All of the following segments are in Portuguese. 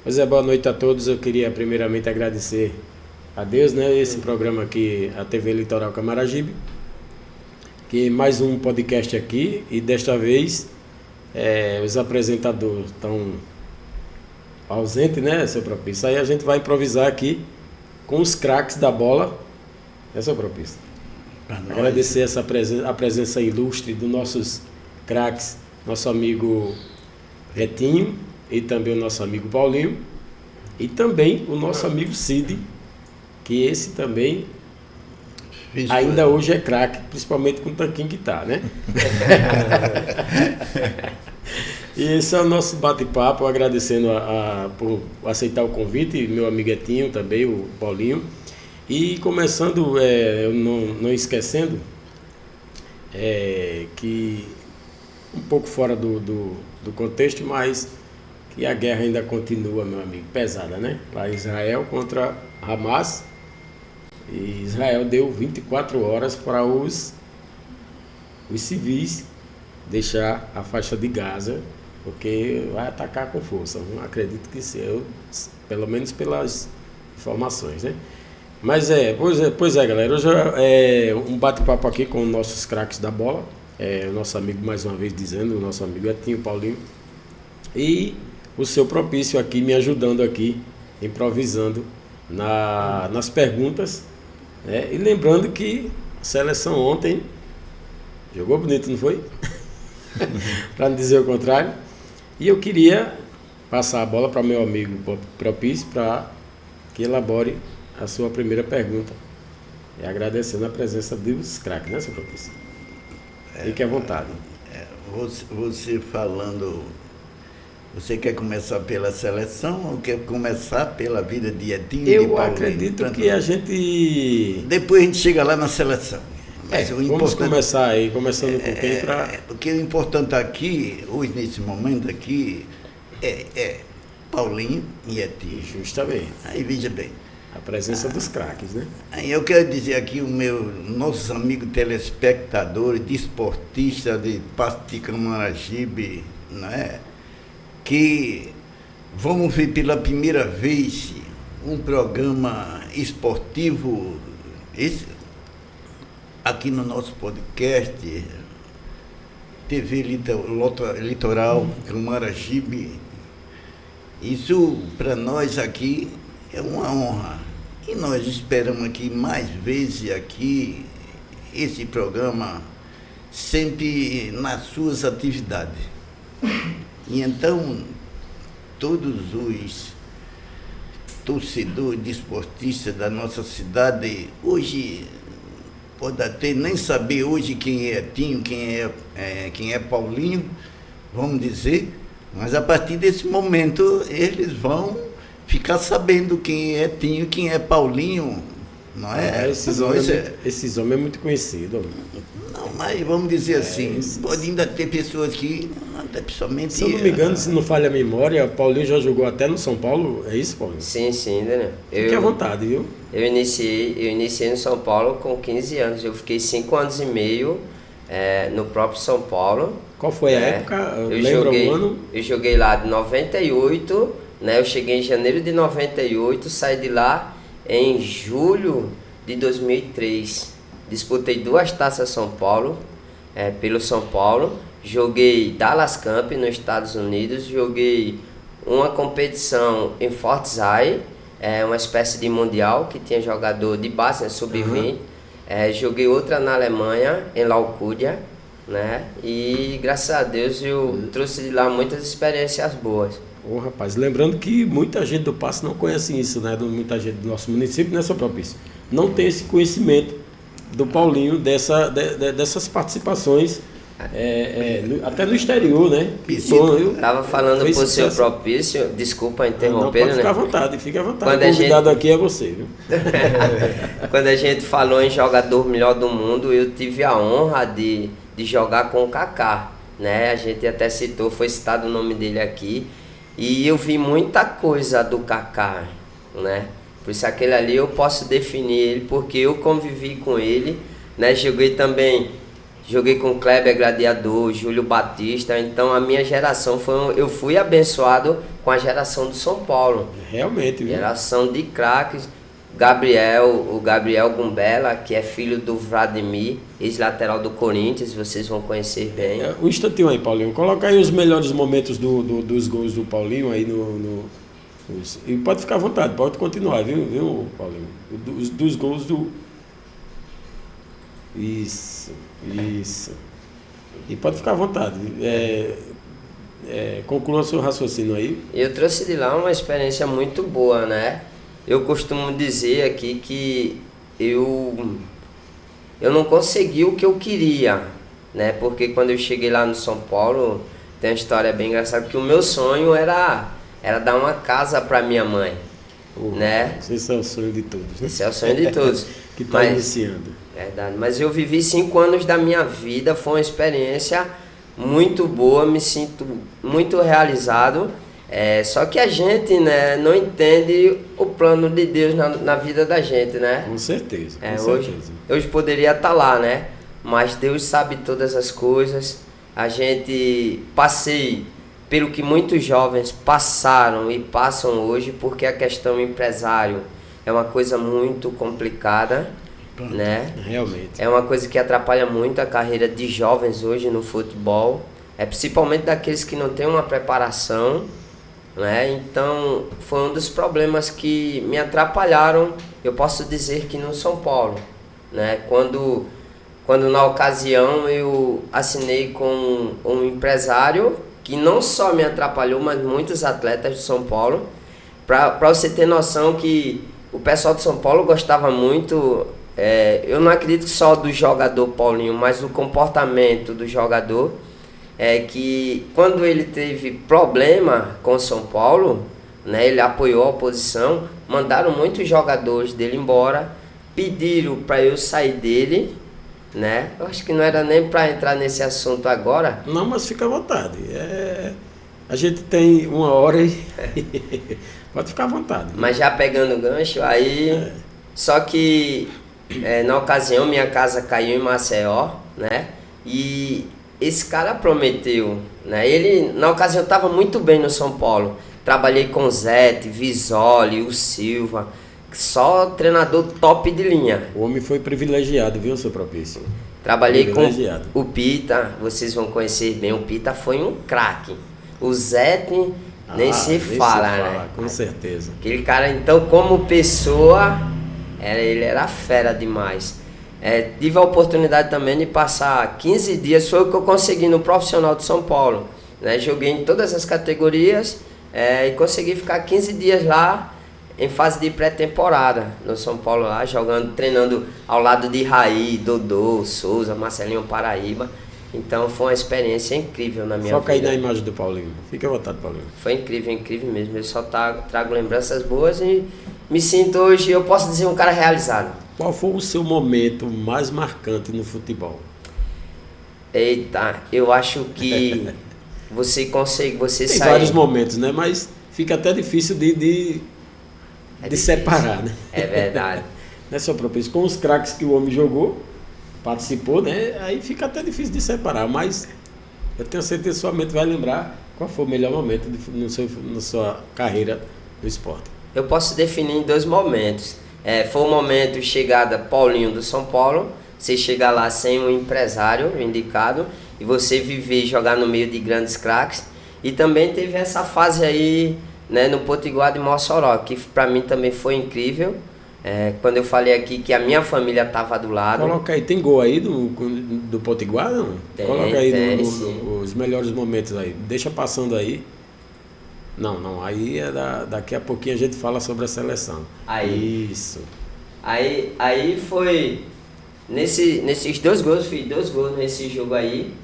Pois é, boa noite a todos. Eu queria primeiramente agradecer a Deus, né? Esse programa aqui, a TV Litoral Camaragibe, que mais um podcast aqui e desta vez os apresentadores estão ausentes, né, seu Propício? Aí a gente vai improvisar aqui com os craques da bola, né, seu Propício? Agradecer a presença ilustre dos nossos craques, nosso amigo Retinho e também o nosso amigo Paulinho e também o nosso amigo Cid, que esse também ainda hoje é craque, principalmente com o tanquinho que tá, né? E esse é o nosso bate-papo, agradecendo por aceitar o convite, meu amigo Etinho também, o Paulinho. E começando, não esquecendo, que um pouco fora do contexto, mas que a guerra ainda continua, meu amigo, pesada, né? Lá Israel contra Hamas. E Israel deu 24 horas para os civis deixar a faixa de Gaza, porque vai atacar com força. Não acredito que seja, pelo menos pelas informações, né? Mas pois é, galera. Hoje é um bate-papo aqui com nossos craques da bola. O nosso amigo, mais uma vez dizendo, o nosso amigo Etinho, Paulinho. E o seu Propício aqui me ajudando aqui, improvisando nas perguntas. E lembrando que a seleção ontem jogou bonito, não foi? Para não dizer o contrário. E eu queria passar a bola para meu amigo Propício para que elabore a sua primeira pergunta. E agradecendo a presença dos craques, né, seu Propício? Fique à vontade. Você falando, você quer começar pela seleção ou quer começar pela vida de Etinho e de Paulinho? Eu acredito que a gente... Depois a gente chega lá na seleção. Mas vamos começar aí, começando com quem para... Porque o importante aqui, hoje nesse momento aqui, é Paulinho e Etinho. Justamente. Aí veja bem. A presença dos craques, né? Aí eu quero dizer aqui nossos amigos telespectadores, desportistas de Passo de Camaragibe, né? Que vamos ver pela primeira vez um programa esportivo aqui no nosso podcast, TV Litoral Camaragibe. Isso para nós aqui é uma honra. E nós esperamos aqui mais vezes aqui esse programa sempre nas suas atividades. E então todos os torcedores desportistas da nossa cidade hoje pode até nem saber hoje quem é Etinho, quem é Paulinho, vamos dizer, mas a partir desse momento eles vão ficar sabendo quem é Etinho, quem é Paulinho, não é? Esses homens é muito conhecido. Não, mas vamos dizer assim, pode ainda ter pessoas que, até pessoalmente... Se eu não me engano, se não falha a memória, Paulinho já jogou até no São Paulo, é isso, Paulinho? Sim, Daniel. Fique à vontade, viu? Eu iniciei no São Paulo com 15 anos, eu fiquei 5 anos e meio no próprio São Paulo. Qual foi a época? Lembra o ano? Eu joguei lá de 98, né? Eu cheguei em janeiro de 98, saí de lá em julho de 2003. Disputei 2 taças São Paulo, pelo São Paulo. Joguei Dallas Cup nos Estados Unidos. Joguei uma competição em Forsyth, uma espécie de mundial que tinha jogador de base, né, sub-20. Joguei outra na Alemanha, em Laucudia, né? E graças a Deus eu trouxe de lá muitas experiências boas. Rapaz, lembrando que muita gente do Passo não conhece isso, né? Muita gente do nosso município, né, seu Propício? Não tem esse conhecimento do Paulinho, dessas participações, até no exterior, né? Estava falando para o seu Propício, desculpa interromper, pode ficar à vontade, fique à vontade. O convidado aqui é você, viu? Quando a gente falou em jogador melhor do mundo, eu tive a honra de jogar com o Kaká, né? A gente até citou, foi citado o nome dele aqui, e eu vi muita coisa do Kaká, né? Por isso aquele ali eu posso definir ele, porque eu convivi com ele, né? joguei com Kleber Gladiador, Júlio Batista, então a minha geração eu fui abençoado com a geração do São Paulo. Realmente, viu? Geração de craques. O Gabriel Gumbella, que é filho do Vladimir, ex-lateral do Corinthians, vocês vão conhecer bem. Um instantinho aí, Paulinho. Coloca aí os melhores momentos dos gols do Paulinho aí e pode ficar à vontade, pode continuar, viu Paulinho? Dos gols do... Isso. E pode ficar à vontade. Conclua seu raciocínio aí. Eu trouxe de lá uma experiência muito boa, né? Eu costumo dizer aqui que eu não consegui o que eu queria, né? Porque quando eu cheguei lá no São Paulo, tem uma história bem engraçada, que o meu sonho era dar uma casa para minha mãe, né? Esse é o sonho de todos, né? Esse é o sonho de todos. Que está iniciando. Verdade, mas eu vivi 5 anos da minha vida, foi uma experiência muito boa, me sinto muito realizado. Só que a gente, né, não entende o plano de Deus na vida da gente, né? Com certeza, Hoje poderia estar lá, né? Mas Deus sabe todas as coisas. A gente passei pelo que muitos jovens passaram e passam hoje, porque a questão empresário é uma coisa muito complicada, né? Realmente. É uma coisa que atrapalha muito a carreira de jovens hoje no futebol, principalmente daqueles que não têm uma preparação, né? Então foi um dos problemas que me atrapalharam, eu posso dizer que no São Paulo, né? Quando na ocasião eu assinei com um empresário que não só me atrapalhou, mas muitos atletas de São Paulo, para você ter noção que o pessoal de São Paulo gostava muito, eu não acredito só do jogador Paulinho, mas do comportamento do jogador, que quando ele teve problema com o São Paulo, né, ele apoiou a oposição, mandaram muitos jogadores dele embora, pediram para eu sair dele, né? Eu acho que não era nem para entrar nesse assunto agora. Não, mas fica à vontade. A gente tem 1 hora e pode ficar à vontade. Mas já pegando o gancho, aí... Só que na ocasião minha casa caiu em Maceió, né? E esse cara prometeu, né? Ele, na ocasião, estava muito bem no São Paulo. Trabalhei com o Zete, Visoli, o Silva, só treinador top de linha. O homem foi privilegiado, viu, seu Propício? Trabalhei com o Pita, vocês vão conhecer bem, o Pita foi um craque. O Zete nem se fala, né? Com certeza. Aquele cara, então, como pessoa, ele era fera demais. Tive a oportunidade também de passar 15 dias, foi o que eu consegui no profissional de São Paulo, né? Joguei em todas as categorias e consegui ficar 15 dias lá em fase de pré-temporada no São Paulo lá, treinando ao lado de Raí, Dodô, Souza, Marcelinho Paraíba. Então foi uma experiência incrível na minha vida. Foca aí na imagem do Paulinho. Fique à vontade, Paulinho. Foi incrível mesmo. Eu só trago lembranças boas e me sinto hoje, eu posso dizer, um cara realizado. Qual foi o seu momento mais marcante no futebol? Eita, eu acho que você consegue, Tem vários momentos, né? Mas fica até difícil de separar, né? É verdade. Né, seu Propício? Com os craques que o homem jogou, participou, né? Aí fica até difícil de separar, mas eu tenho certeza que sua mente vai lembrar qual foi o melhor momento na sua carreira no esporte. Eu posso definir em 2 momentos. Foi o momento chegada Paulinho do São Paulo, você chegar lá sem um empresário indicado e você viver e jogar no meio de grandes craques. E também teve essa fase aí, né, no Potiguar de Mossoró, que para mim também foi incrível. Quando eu falei aqui que a minha família estava do lado. Coloca aí, tem gol aí do Potiguar, não? Coloca aí os melhores momentos aí. Deixa passando aí. Não, aí daqui a pouquinho a gente fala sobre a seleção. Aí. Isso. Aí foi nesses 2 gols, fiz 2 gols nesse jogo aí,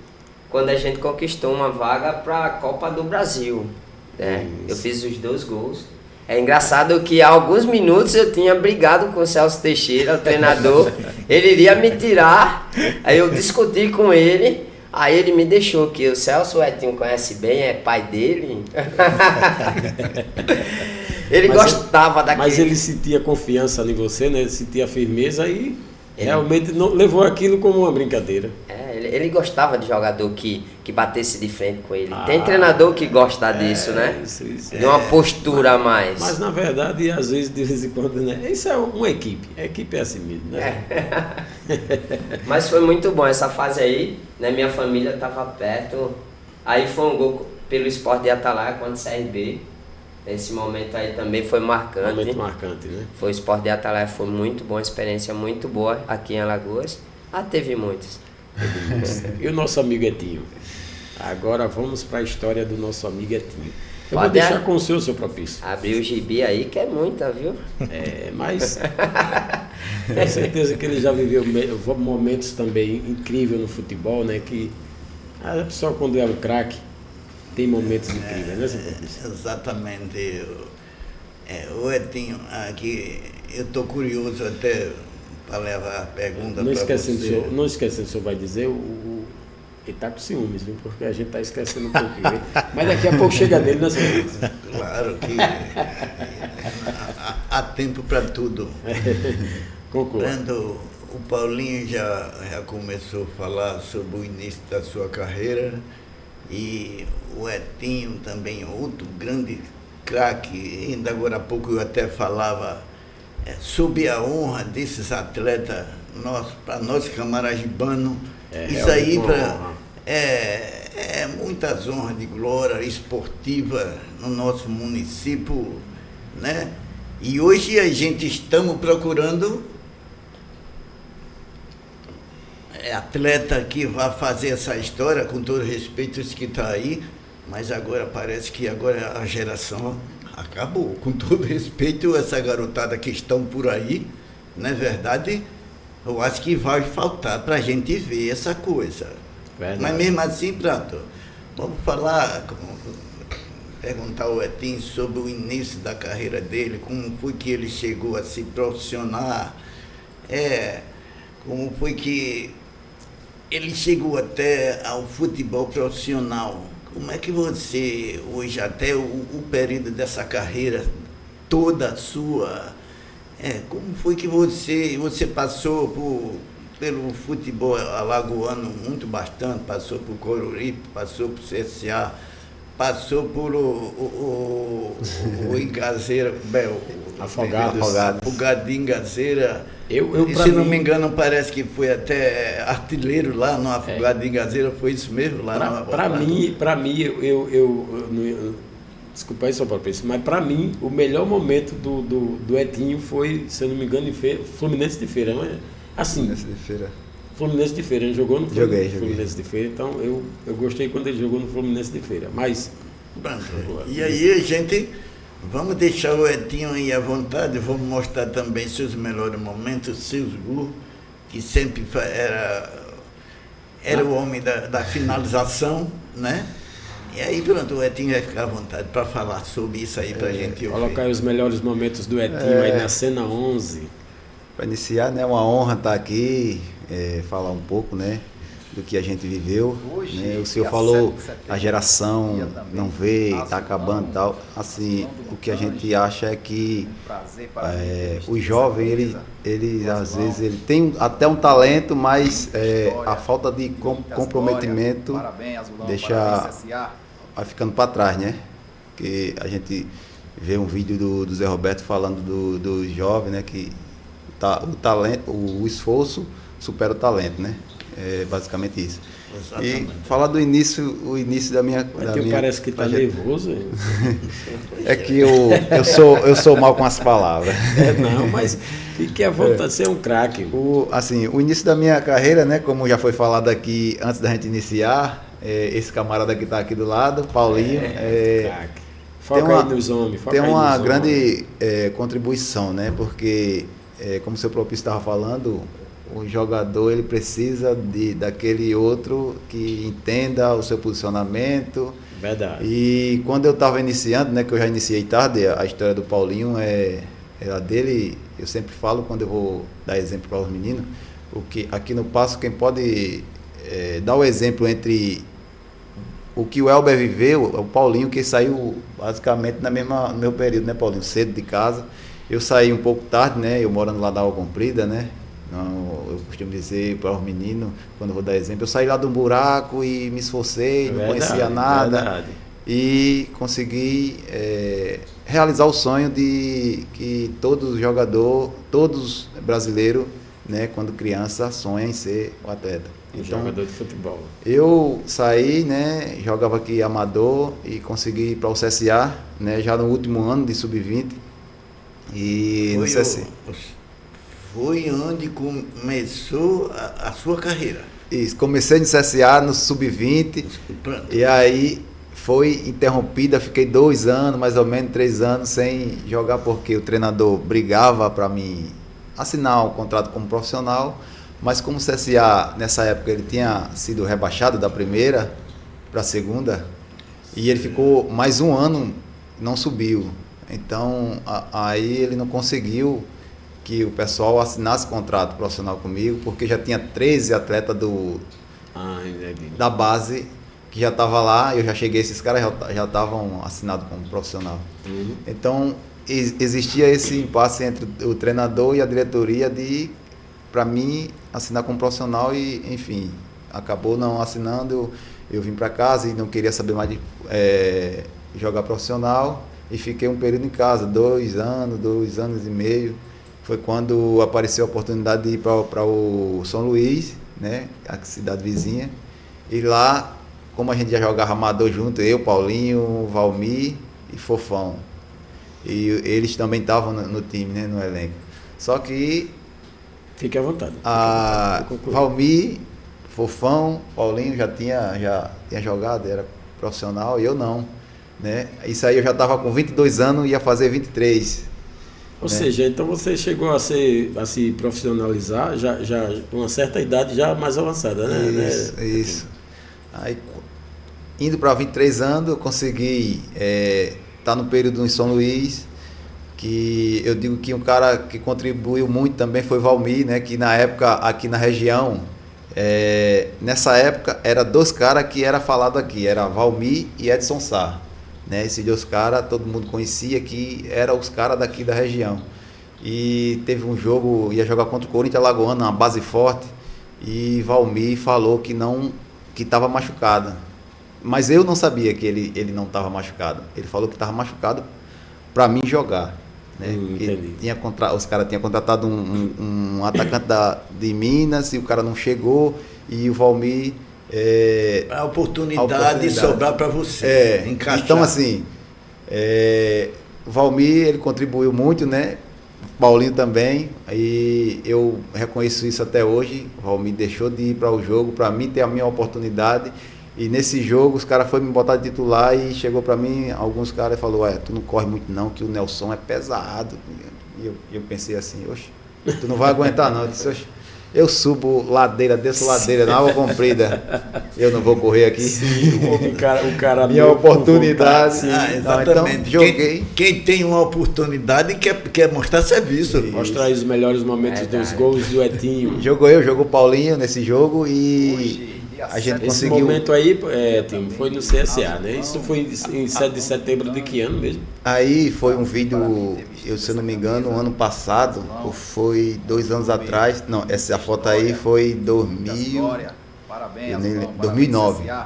quando a gente conquistou uma vaga para a Copa do Brasil. Eu fiz os 2 gols. É engraçado que há alguns minutos eu tinha brigado com o Celso Teixeira, o treinador. Ele iria me tirar, aí eu discuti com ele, aí ele me deixou, que o Celso, o Etinho conhece bem, é pai dele. Ele gostava daquele... Mas ele sentia confiança em você, né? Ele sentia firmeza e realmente não levou aquilo como uma brincadeira. ele gostava de jogador que batesse de frente com ele. Tem treinador que gosta disso, né? Isso. De uma postura a mais. Mas na verdade, às vezes, de vez em quando, né? Isso é uma equipe. A equipe é assim mesmo, né? Mas foi muito bom essa fase aí, né? Minha família estava perto. Aí foi um gol pelo Sport de Atalaia contra o CRB. Esse momento aí também foi marcante. Momento marcante, né? Foi o Sport de Atalaia, foi muito bom, experiência muito boa aqui em Alagoas. Teve muitos. E o nosso amigo Etinho? Agora vamos para a história do nosso amigo Etinho. Eu Pode vou deixar com o seu propício. Abrir o gibi aí que é muita, viu? Mas tenho certeza que ele já viveu momentos também incríveis no futebol, né? Que a pessoa quando é um craque tem momentos incríveis, né, seu propício? Exatamente. O Etinho, aqui eu estou curioso até para levar a pergunta para você. Não esquecendo, o senhor vai dizer, ele está com ciúmes, viu? Porque a gente está esquecendo um pouquinho. Viu? Mas daqui a pouco chega nele, né, senhor propício? Claro que há tempo para tudo. Concordo. Quando o Paulinho já começou a falar sobre o início da sua carreira, e o Etinho também, outro grande craque, ainda agora há pouco eu até falava sobre a honra desses atletas, para nós camaragibanos, isso aí é muitas honras de glória esportiva no nosso município, né? E hoje a gente estamos procurando atleta que vai fazer essa história, com todo respeito aos que está aí, mas agora parece que agora a geração acabou. Com todo respeito, essa garotada que estão por aí, não é verdade? Eu acho que vai faltar para a gente ver essa coisa. Verdade. Mas mesmo assim, pronto, vamos falar, perguntar ao Etinho sobre o início da carreira dele, como foi que ele chegou a se profissionar, como foi que ele chegou até ao futebol profissional. Como é que você, hoje, até o período dessa carreira toda sua, como foi que você passou pelo futebol alagoano muito bastante, passou por Coruripe, passou por CSA, passou por o Engazeira, Afogado de Engazeira. Se não me engano, parece que foi até artilheiro lá no Afogado de Engazeira, foi isso mesmo? Para mim, desculpa aí, só para pensar, mas para mim, o melhor momento do Etinho foi, se eu não me engano, em Fluminense de Feira, não é? Assim, Fluminense de Feira, ele jogou no Fluminense de Feira, então eu gostei quando ele jogou no Fluminense de Feira, mas... E aí a gente, vamos deixar o Etinho aí à vontade, vamos mostrar também seus melhores momentos, seus gols, que sempre era o homem da finalização, né? E aí pronto, o Etinho vai ficar à vontade para falar sobre isso aí para a gente ouvir. Colocar os melhores momentos do Etinho aí na cena 11. Para iniciar, né, uma honra estar aqui, falar um pouco, né, do que a gente viveu. Né? O senhor falou, a geração não vê, está acabando e tal. Assim, o que a gente acha é que o jovem, ele às vezes ele tem até um talento, mas a falta de comprometimento vai ficando para trás, né? Porque a gente vê um vídeo do Zé Roberto falando do jovem, né, que o talento, o esforço supera o talento, né? É basicamente isso. Exatamente. E falar do início, o início da minha... Parece que está nervoso. É que eu sou mal com as palavras. Não, mas fique à vontade, você é um craque. O início da minha carreira, né, como já foi falado aqui antes da gente iniciar, esse camarada que está aqui do lado, Paulinho, craque. Foca aí nos homens. Tem uma grande contribuição, né, porque... como o seu próprio estava falando, o jogador ele precisa daquele outro que entenda o seu posicionamento. Verdade. E quando eu estava iniciando, né, que eu já iniciei tarde, a história do Paulinho a dele, eu sempre falo quando eu vou dar exemplo para os meninos, porque aqui no Passo quem pode dar o exemplo entre o que o Elber viveu, o Paulinho, que saiu basicamente no meu período, né, Paulinho, cedo de casa. Eu saí um pouco tarde, né? Eu morando lá da Água Comprida, né? Não, eu costumo dizer para os meninos, quando eu vou dar exemplo, eu saí lá de um buraco e me esforcei, não conhecia nada. Verdade. E consegui realizar o sonho de que todo jogador, todos brasileiros, né, quando criança, sonha em ser o atleta. Então, Jogador de futebol. eu saí, né, jogava aqui amador e consegui ir para o CSA, né, já no último ano de sub-20. E no CSA. Foi onde começou a sua carreira. Isso, comecei no CSA, no sub-20, Pronto. e aí foi interrompida, fiquei 2 anos, mais ou menos 3 anos sem jogar, porque o treinador brigava para mim assinar um contrato como profissional, mas como o CSA nessa época ele tinha sido rebaixado da primeira para a segunda, e ele ficou mais 1 ano, não subiu. Então aí ele não conseguiu que o pessoal assinasse contrato profissional comigo, porque já tinha 13 atletas da base que já estava lá, eu já cheguei, esses caras já estavam assinados como profissional. Uhum. Então, existia esse impasse entre o treinador e a diretoria de, para mim, assinar como profissional e, enfim, acabou não assinando, eu vim para casa e não queria saber mais de jogar profissional e fiquei um período em casa, 2 anos e meio. Foi quando apareceu a oportunidade de ir para o São Luís, né, a cidade vizinha, e lá, como a gente já jogava amador junto, eu, Paulinho, Valmir e Fofão. E eles também estavam no time, né, no elenco. Só que Fique à vontade. Valmir, Fofão, Paulinho já tinha jogado, era profissional, e eu não. Né? Isso aí eu já estava com 22 anos e ia fazer 23. Ou seja, então você chegou a se profissionalizar já com uma certa idade já mais avançada, né? Isso. Aí, indo para 23 anos, eu consegui estar no período em São Luís, que eu digo que um cara que contribuiu muito também foi Valmir, né? Que na época, aqui na região, nessa época, era 2 caras que era falado aqui, era Valmir e Edson Sá. Né? Esses 2 caras, todo mundo conhecia que eram os caras daqui da região. E teve um jogo, ia jogar contra o Corinthians Alagoano, uma base forte, e Valmir falou que estava machucado. Mas eu não sabia que ele não estava machucado. Ele falou que estava machucado para mim jogar. Né? Os caras tinham contratado um atacante de Minas e o cara não chegou, e o Valmir... A oportunidade de sobrar para você, encaixar. Então, assim, o Valmir, ele contribuiu muito, né? Paulinho também, e eu reconheço isso até hoje. O Valmir deixou de ir para o jogo, para mim ter a minha oportunidade, e nesse jogo os caras foram me botar de titular e chegou para mim, alguns caras falaram, tu não corre muito não, que o Nelson é pesado. E eu pensei assim, oxe, tu não vai aguentar não. Eu disse, oxe, eu subo ladeira, desço ladeira, na água comprida, eu não vou correr aqui. Sim, o cara minha oportunidade. Exatamente. Então, joguei. Quem tem uma oportunidade quer mostrar serviço. Isso. Mostrar os melhores momentos dos gols do Etinho. Jogou o Paulinho nesse jogo e a gente conseguiu. Esse momento aí, Tim, foi no CSA, né? Isso foi em 7 de setembro de que ano mesmo? Aí foi um vídeo, se eu não me engano, ano passado, ou foi 2 anos atrás. Não, essa foto aí foi 2009.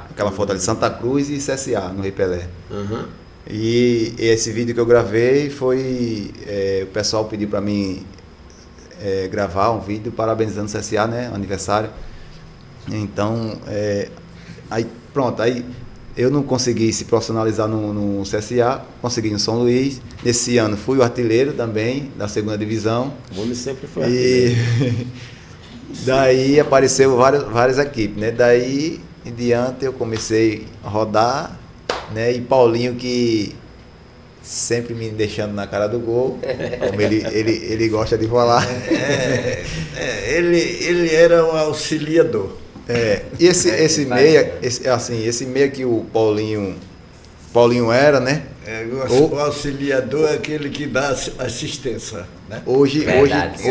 Aquela foto ali, Santa Cruz e CSA, no Rei Pelé. Uhum. E esse vídeo que eu gravei foi... o pessoal pediu para mim gravar um vídeo parabenizando o CSA, né? Aniversário. Então, aí pronto, aí eu não consegui se profissionalizar no CSA, consegui no São Luís. Nesse ano fui o artilheiro também, da 2ª divisão. O homem sempre foi artilheiro. E daí apareceu várias equipes, né? Daí em diante eu comecei a rodar, né? E Paulinho, que sempre me deixando na cara do gol, como ele gosta de falar. Ele era um auxiliador. E esse meia que o Paulinho era, né? O auxiliador é aquele que dá assistência, né? Hoje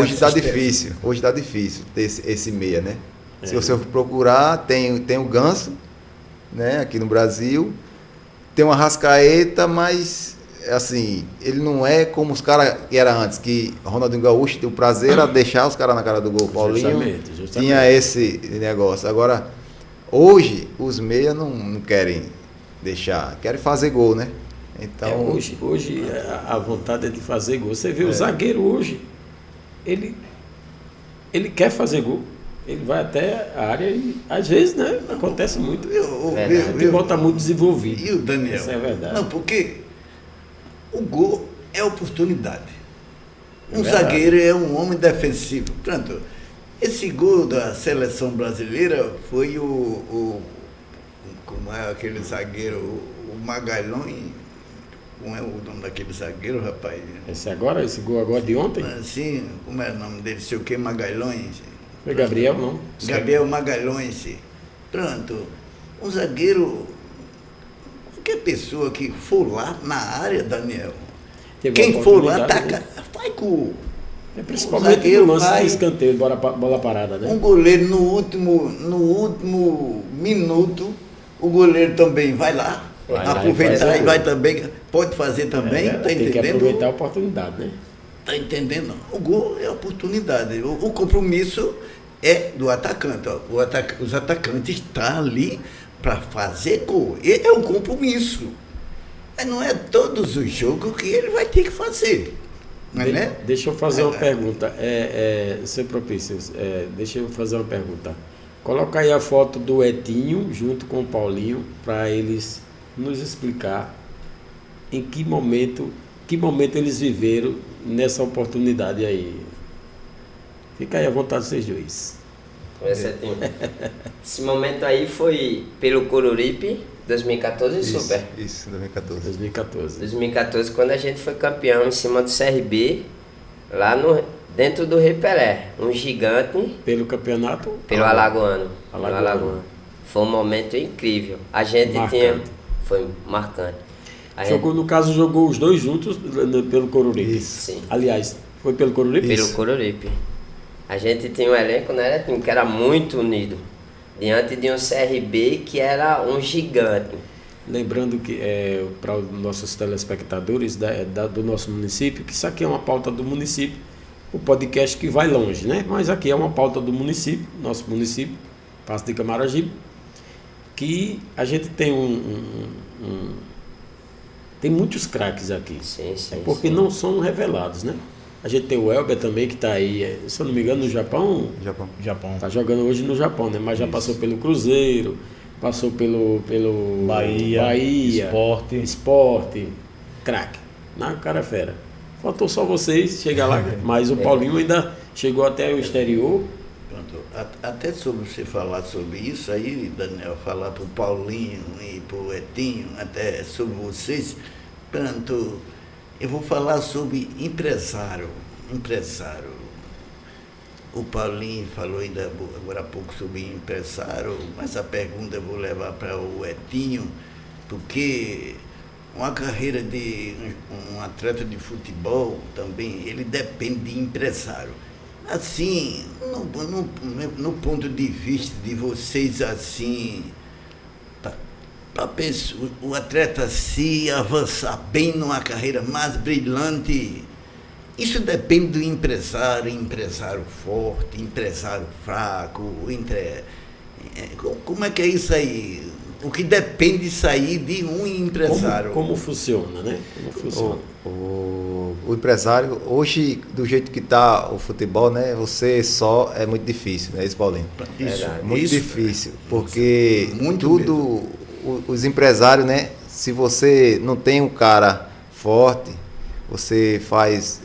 está difícil. Hoje está difícil ter esse meia, né? Se você for procurar, tem o Ganso, né? Aqui no Brasil. Tem uma Arrascaeta, mas assim, ele não é como os caras que era antes, que Ronaldinho Gaúcho tinha o prazer era deixar os caras na cara do gol. Paulinho Justamente. tinha esse negócio. Agora, hoje, os meias não querem deixar, querem fazer gol, né? Então, Hoje a vontade é de fazer gol. Você vê o zagueiro hoje, ele quer fazer gol. Ele vai até a área e, às vezes, né, acontece muito. O futebol está muito desenvolvido. E o Daniel? Isso é verdade. Não, porque o gol é oportunidade. Um verdade. zagueiro é um homem defensivo. Portanto, esse gol da seleção brasileira foi como é aquele zagueiro, o Magalhães. Como é o nome daquele zagueiro, rapaz? Esse gol agora de ontem? Assim, como é o nome dele? Sei o que, Magalhães. Foi Gabriel, não? Gabriel Magalhães. Pronto. Um zagueiro, qualquer pessoa que for lá na área, Daniel, Teve quem uma for lá, oportunidade, taca, vai com principalmente zagueiro no lance vai- de escanteio, bola parada, né? um goleiro no último minuto, o goleiro também vai lá, Vai lá e aproveitar faz e a vai gol. também, pode fazer também, tá tem que entendendo? aproveitar a oportunidade, né? Tá entendendo? O gol é oportunidade. O compromisso é do atacante. Ó. Os atacantes estão ali para fazer gol. É um compromisso. Mas não é todos os jogos que ele vai ter que fazer. Não é, né? Deixa eu fazer uma pergunta. Seu propício, deixa eu fazer uma pergunta. Coloca aí a foto do Etinho junto com o Paulinho para eles nos explicar em que momento eles viveram nessa oportunidade aí. Fica aí à vontade vocês dois. Esse momento aí foi pelo Coruripe, 2014 Super. Isso, 2014. 2014. 2014, quando a gente foi campeão em cima do CRB, lá dentro do Repelé, um gigante Pelo campeonato? pelo Alagoano. Alagoano. Foi um momento incrível. A gente Marcante. foi marcante. Jogou os dois juntos pelo Coruripe. Isso. Sim, Aliás, foi pelo Coruripe? pelo Coruripe. A gente tinha um elenco, né, que era muito unido, diante de um CRB que era um gigante. Lembrando que para os nossos telespectadores do nosso município, que isso aqui é uma pauta do município, o podcast que vai longe, né? Mas aqui é uma pauta do município, nosso município, Passo de Camaragibe, que a gente tem tem muitos craques aqui. Sim, sim. Porque sim. não são revelados, né? A gente tem o Elber também que está aí, se eu não me engano, no Japão. Japão. Está jogando hoje no Japão, né? Mas já passou pelo Cruzeiro, passou pelo Bahia, Esporte, craque. Na cara é fera. Faltou só vocês chegar lá, mas o Paulinho ainda chegou até o exterior. Pronto. Até sobre você falar sobre isso aí, Daniel, falar para o Paulinho e para o Etinho, até sobre vocês, pronto, eu vou falar sobre empresário. O Paulinho falou ainda agora há pouco sobre empresário, mas a pergunta eu vou levar para o Etinho, porque uma carreira de um atleta de futebol também, ele depende de empresário. Assim, no ponto de vista de vocês, assim, para o atleta se avançar bem numa carreira mais brilhante, isso depende do empresário forte, empresário fraco, como é que é isso aí? O que depende sair de um empresário? Como funciona, né? Como funciona? O empresário, hoje, do jeito que está o futebol, né? Você só é muito difícil, né, isso, Paulinho? Isso, Muito isso, difícil, porque muito tudo, os empresários, né? Se você não tem um cara forte, você faz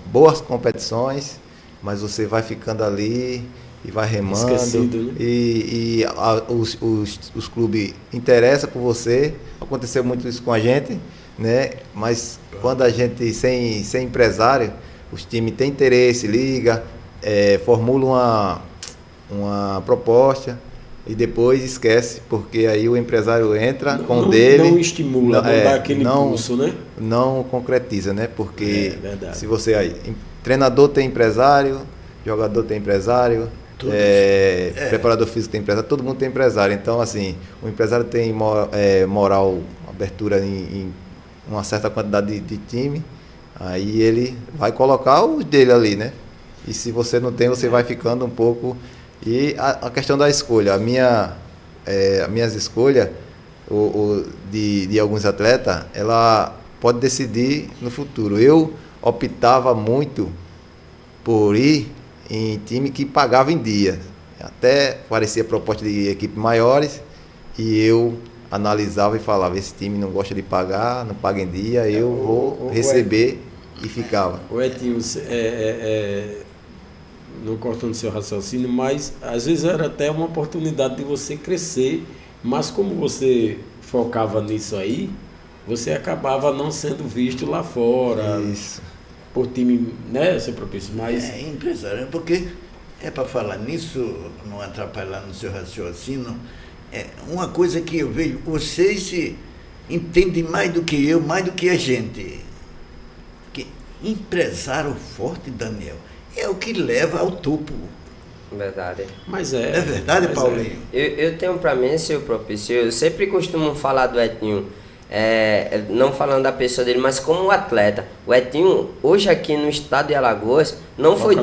boas competições, mas você vai ficando ali e vai remando. Esquecido, né? Os clubes interessam por você. Aconteceu muito isso com a gente, né? Mas quando a gente sem empresário, os times têm interesse, liga, formula uma proposta e depois esquece, porque aí o empresário entra com o dele. Não estimula, não dá aquele impulso, né? Não concretiza, né? Porque verdade. se você aí, treinador tem empresário, jogador tem empresário, preparador físico tem empresário, todo mundo tem empresário. Então, assim, o empresário tem moral, abertura em uma certa quantidade de time, aí ele vai colocar os dele ali, né? E se você não tem, você vai ficando um pouco... E a questão da escolha, as minhas escolhas de alguns atletas, ela pode decidir no futuro. Eu optava muito por ir em time que pagava em dia. Até parecia proposta de equipes maiores e eu analisava e falava, esse time não gosta de pagar, não paga em dia, eu vou receber e ficava. O Etinho, não cortando seu raciocínio, mas às vezes era até uma oportunidade de você crescer, mas como você focava nisso aí, você acabava não sendo visto lá fora. Isso. Por time, né, seu propício, mas... É empresário, porque para falar nisso, não atrapalhar no seu raciocínio, uma coisa que eu vejo, vocês entendem mais do que eu, mais do que a gente. Que empresário forte, Daniel, é o que leva ao topo. Verdade. Mas É verdade, Paulinho? Eu tenho para mim, seu propício, eu sempre costumo falar do Etinho, não falando da pessoa dele, mas como um atleta. O Etinho, hoje aqui no estado de Alagoas, não foi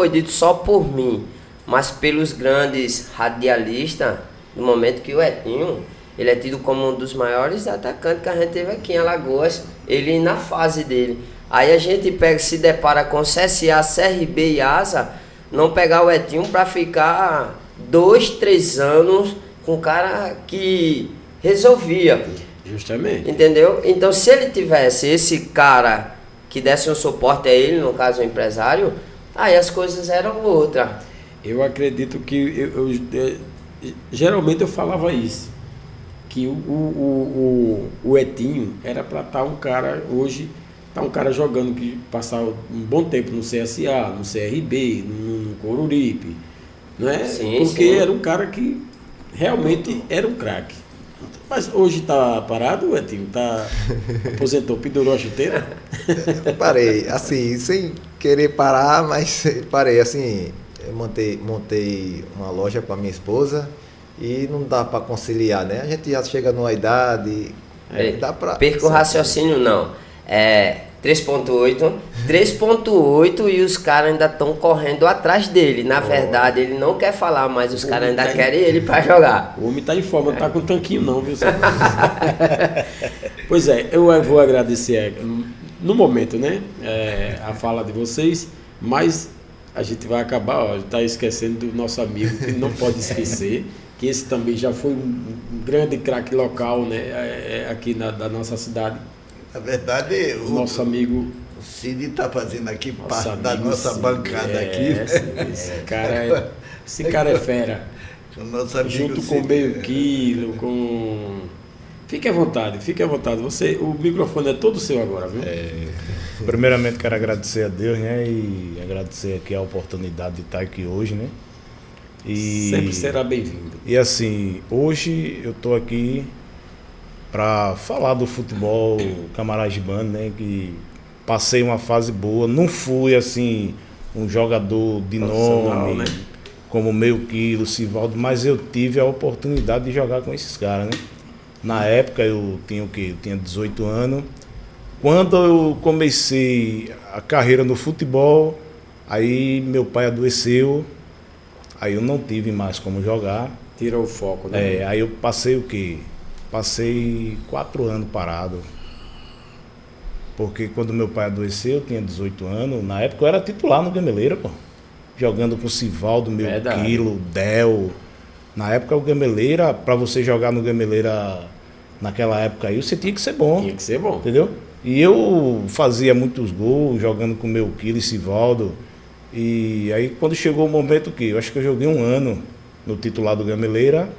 dito só por mim, mas pelos grandes radialistas, no momento que o Etinho, ele é tido como um dos maiores atacantes que a gente teve aqui em Alagoas, ele na fase dele. Aí a gente se depara com CSA, CRB e ASA, não pegar o Etinho para ficar 2, 3 anos com um cara que resolvia. Justamente. Entendeu? Então, se ele tivesse esse cara que desse um suporte a ele, no caso o empresário, aí as coisas eram outras. Eu acredito que geralmente eu falava isso, que o Etinho era para estar um cara hoje, tá um cara jogando que passar um bom tempo no CSA, no CRB, no Coruripe, né? Sim, porque sim. era um cara que realmente era um craque. Mas hoje está parado, Etinho? Aposentou, pendurou a chuteira? Parei, assim, sem querer parar, mas parei, assim, eu montei uma loja com a minha esposa e não dá para conciliar, né? A gente já chega numa idade, dá para... Perca o raciocínio não. 3.8 e os caras ainda estão correndo atrás dele. Na verdade, ele não quer falar, mas os caras ainda querem ele para jogar. O homem tá em forma, não tá com tanquinho não, viu? Pois é, eu vou agradecer no momento, né? A fala de vocês, mas a gente vai acabar, tá esquecendo do nosso amigo, que não pode esquecer, que esse também já foi um grande craque local, né? Aqui da nossa cidade. Na verdade, O nosso amigo... o Cid está fazendo aqui Nosso parte da amigo nossa Cid, bancada aqui. Esse cara é fera. O nosso amigo Junto com Cid. meio quilo, com... Fique à vontade. O microfone é todo seu agora, viu? Primeiramente quero agradecer a Deus, né? E agradecer aqui a oportunidade de estar aqui hoje, né? E, Sempre será bem-vindo. E assim, hoje eu estou aqui para falar do futebol camaragibano, né? Que passei uma fase boa, não fui assim um jogador de nome, né? como meio quilo, Sivaldo, mas eu tive a oportunidade de jogar com esses caras, né? Na época eu tinha o quê? Eu tinha 18 anos. Quando eu comecei a carreira no futebol, aí meu pai adoeceu, aí eu não tive mais como jogar. Tirou o foco, né? Aí eu passei o quê? Passei 4 anos parado. Porque quando meu pai adoeceu, eu tinha 18 anos. Na época eu era titular no Gameleira, pô. Jogando com o Sivaldo, meu quilo, Del. Na época o Gameleira, pra você jogar no Gameleira naquela época aí, você tinha que ser bom. Tinha que ser bom. Entendeu? E eu fazia muitos gols jogando com o meu quilo e Sivaldo. E aí quando chegou o momento que eu acho que eu joguei 1 ano no titular do Gameleira.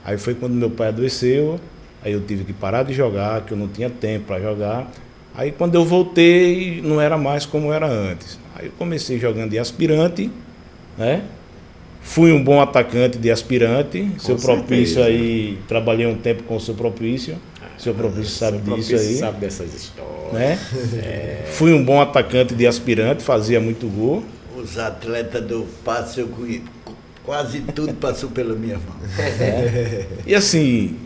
Aí foi quando meu pai adoeceu. Aí eu tive que parar de jogar, que eu não tinha tempo para jogar. Aí quando eu voltei, não era mais como era antes. Aí eu comecei jogando de aspirante, né? Fui um bom atacante de aspirante. Seu Propício aí, trabalhei um tempo com o seu Propício. Seu Propício sabe disso aí. Sabe dessas histórias. Né? Fui um bom atacante de aspirante, fazia muito gol. Os atletas do passe, quase tudo passou pela minha mão. E assim,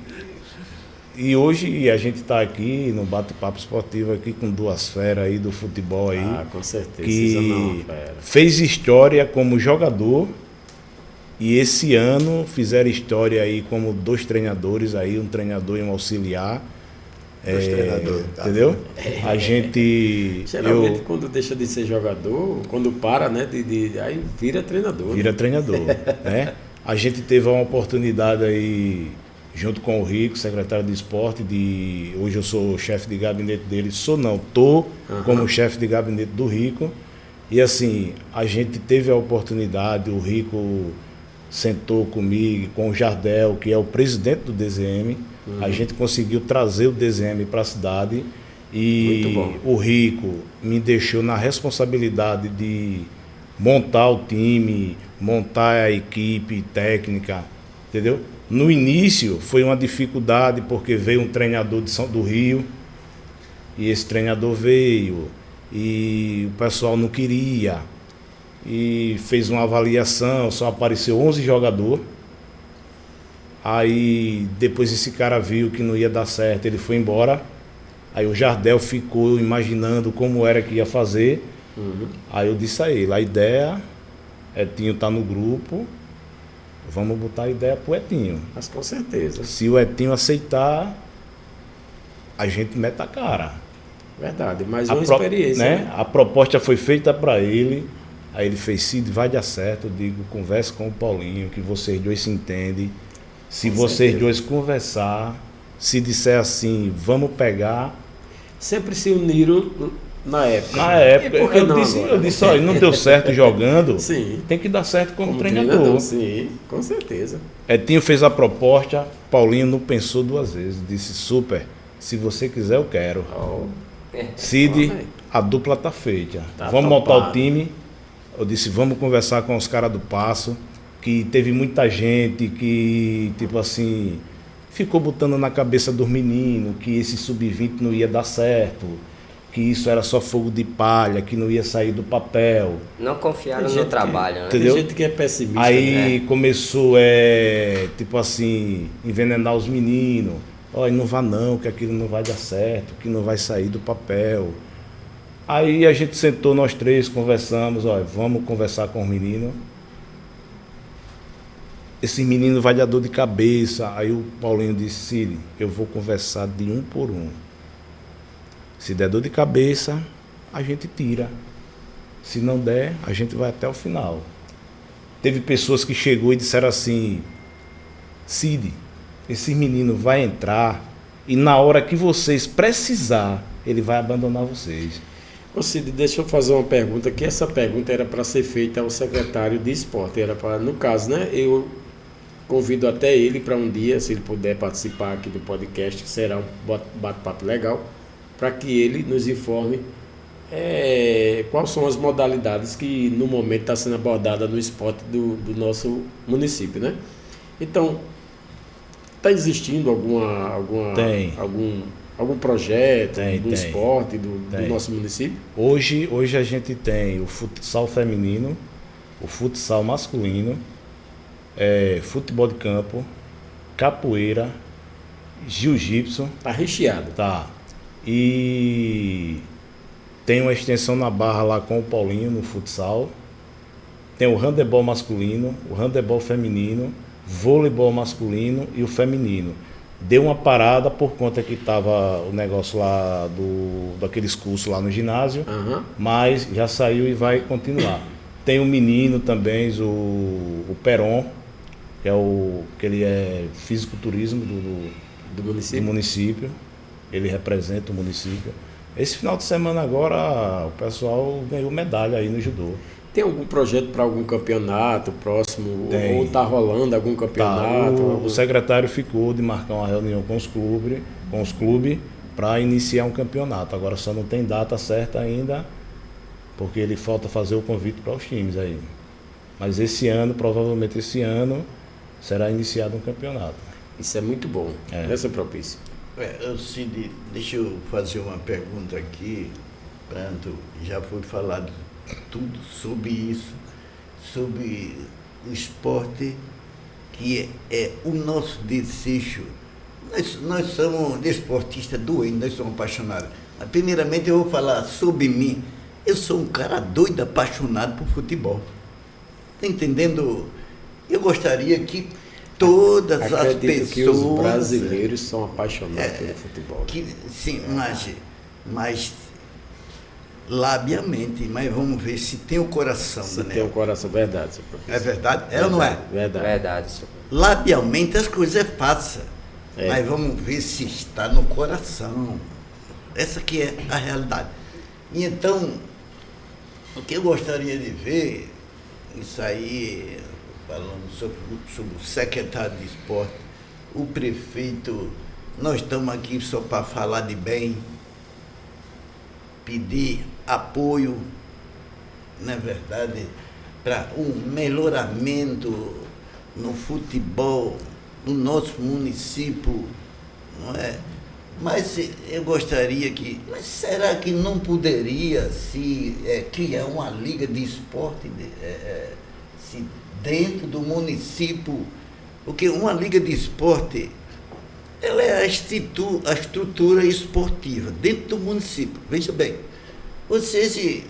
E hoje a gente está aqui no bate-papo esportivo aqui com duas feras aí do futebol aí. Ah, com certeza. Que fez história como jogador e esse ano fizeram história aí como 2 treinadores aí, um treinador e um auxiliar. Treinador, entendeu? A gente... Geralmente quando deixa de ser jogador, quando para, né, aí vira treinador. Vira treinador, né? A gente teve uma oportunidade aí, junto com o Rico, secretário de esporte, hoje eu sou chefe de gabinete dele, estou como chefe de gabinete do Rico. E assim, a gente teve a oportunidade, o Rico sentou comigo, com o Jardel, que é o presidente do DZM, a gente conseguiu trazer o DZM para a cidade e o Rico me deixou na responsabilidade de montar o time, montar a equipe técnica, entendeu? No início foi uma dificuldade porque veio um treinador do Rio e esse treinador veio e o pessoal não queria e fez uma avaliação, só apareceu 11 jogadores. Aí depois esse cara viu que não ia dar certo, ele foi embora. Aí o Jardel ficou imaginando como era que ia fazer. Aí eu disse a ele, a ideia, Etinho tá no grupo, vamos botar a ideia pro Etinho. Mas com certeza. Se o Etinho aceitar, a gente mete a cara. Verdade, mais uma experiência. Né? A proposta foi feita para ele, aí ele fez, Cid, vai dar certo, eu digo, converse com o Paulinho, que vocês dois se entendem. Se vocês dois conversar, se disser assim, vamos pegar. Sempre se uniram na época. Na época, eu disse, olha, não deu certo jogando, Sim. tem que dar certo como treinador. Sim, com certeza. Etinho fez a proposta, Paulinho não pensou 2 vezes, disse, super, se você quiser eu quero. Cid, a dupla tá feita. Vamos montar o time. Eu disse, vamos conversar com os caras do Passo, que teve muita gente que, tipo assim, ficou botando na cabeça dos meninos que esse sub-20 não ia dar certo, que isso era só fogo de palha, que não ia sair do papel. Não confiaram no trabalho, né? Entendeu? Tem gente que é pessimista. Aí começou, tipo assim, envenenar os meninos. Olha, não vá não, que aquilo não vai dar certo, que não vai sair do papel. Aí a gente sentou, nós 3, conversamos, olha, vamos conversar com os meninos. Esse menino vai dar dor de cabeça. Aí o Paulinho disse, Cid, eu vou conversar de 1 por 1. Se der dor de cabeça, a gente tira. Se não der, a gente vai até o final. Teve pessoas que chegou e disseram assim, Cid, esse menino vai entrar e na hora que vocês precisar, ele vai abandonar vocês. Ô Cid, deixa eu fazer uma pergunta, que essa pergunta era para ser feita ao secretário de esporte. Era para, no caso, né, eu convido até ele para um dia, se ele puder participar aqui do podcast, que será um bate-papo legal, para que ele nos informe quais são as modalidades que no momento está sendo abordada no esporte do nosso município, né? Então, está existindo algum projeto do esporte do nosso município? Hoje a gente tem o futsal feminino, o futsal masculino, futebol de campo, capoeira, jiu-jitsu. Está recheado. Tá. E tem uma extensão na Barra lá com o Paulinho no futsal. Tem o handebol masculino, o handebol feminino, voleibol masculino e o feminino. Deu uma parada por conta que estava o negócio lá daqueles cursos lá no ginásio, mas já saiu e vai continuar. Tem o menino também, o Peron, que ele é fisiculturismo do município. Ele representa o município. Esse final de semana agora o pessoal ganhou medalha aí no judô. Tem algum projeto para algum campeonato próximo? Tem. Ou está rolando algum campeonato? O secretário ficou de marcar uma reunião com os clubes para iniciar um campeonato. Agora só não tem data certa ainda, porque ele falta fazer o convite para os times aí. Mas provavelmente esse ano, será iniciado um campeonato. Isso é muito bom, essa propício. Cid, deixa eu fazer uma pergunta aqui. Pronto, já foi falado tudo sobre isso, sobre o esporte, que é o nosso desejo Nós somos desportistas doentes, nós somos apaixonados. Mas, primeiramente, eu vou falar sobre mim. Eu sou um cara doido, apaixonado por futebol. Está entendendo? Eu gostaria que todas as Acredito pessoas... que os brasileiros são apaixonados pelo futebol. Sim, mas labiamente, mas vamos ver se tem o coração, Se Daniel. tem um coração, verdade, seu professor. É verdade? É ou não é? Verdade. Verdade, senhor. Labialmente as coisas passam, É. mas vamos ver se está no coração. Essa que é a realidade. E então, o que eu gostaria de ver, isso aí, falando sobre o secretário de esporte, o prefeito, nós estamos aqui só para falar de bem, pedir apoio, na verdade, para um melhoramento no futebol do nosso município, não é? Mas eu gostaria que... Mas será que não poderia se criar uma liga de esporte se dentro do município? Porque uma liga de esporte, ela é a estrutura esportiva dentro do município. Veja bem, você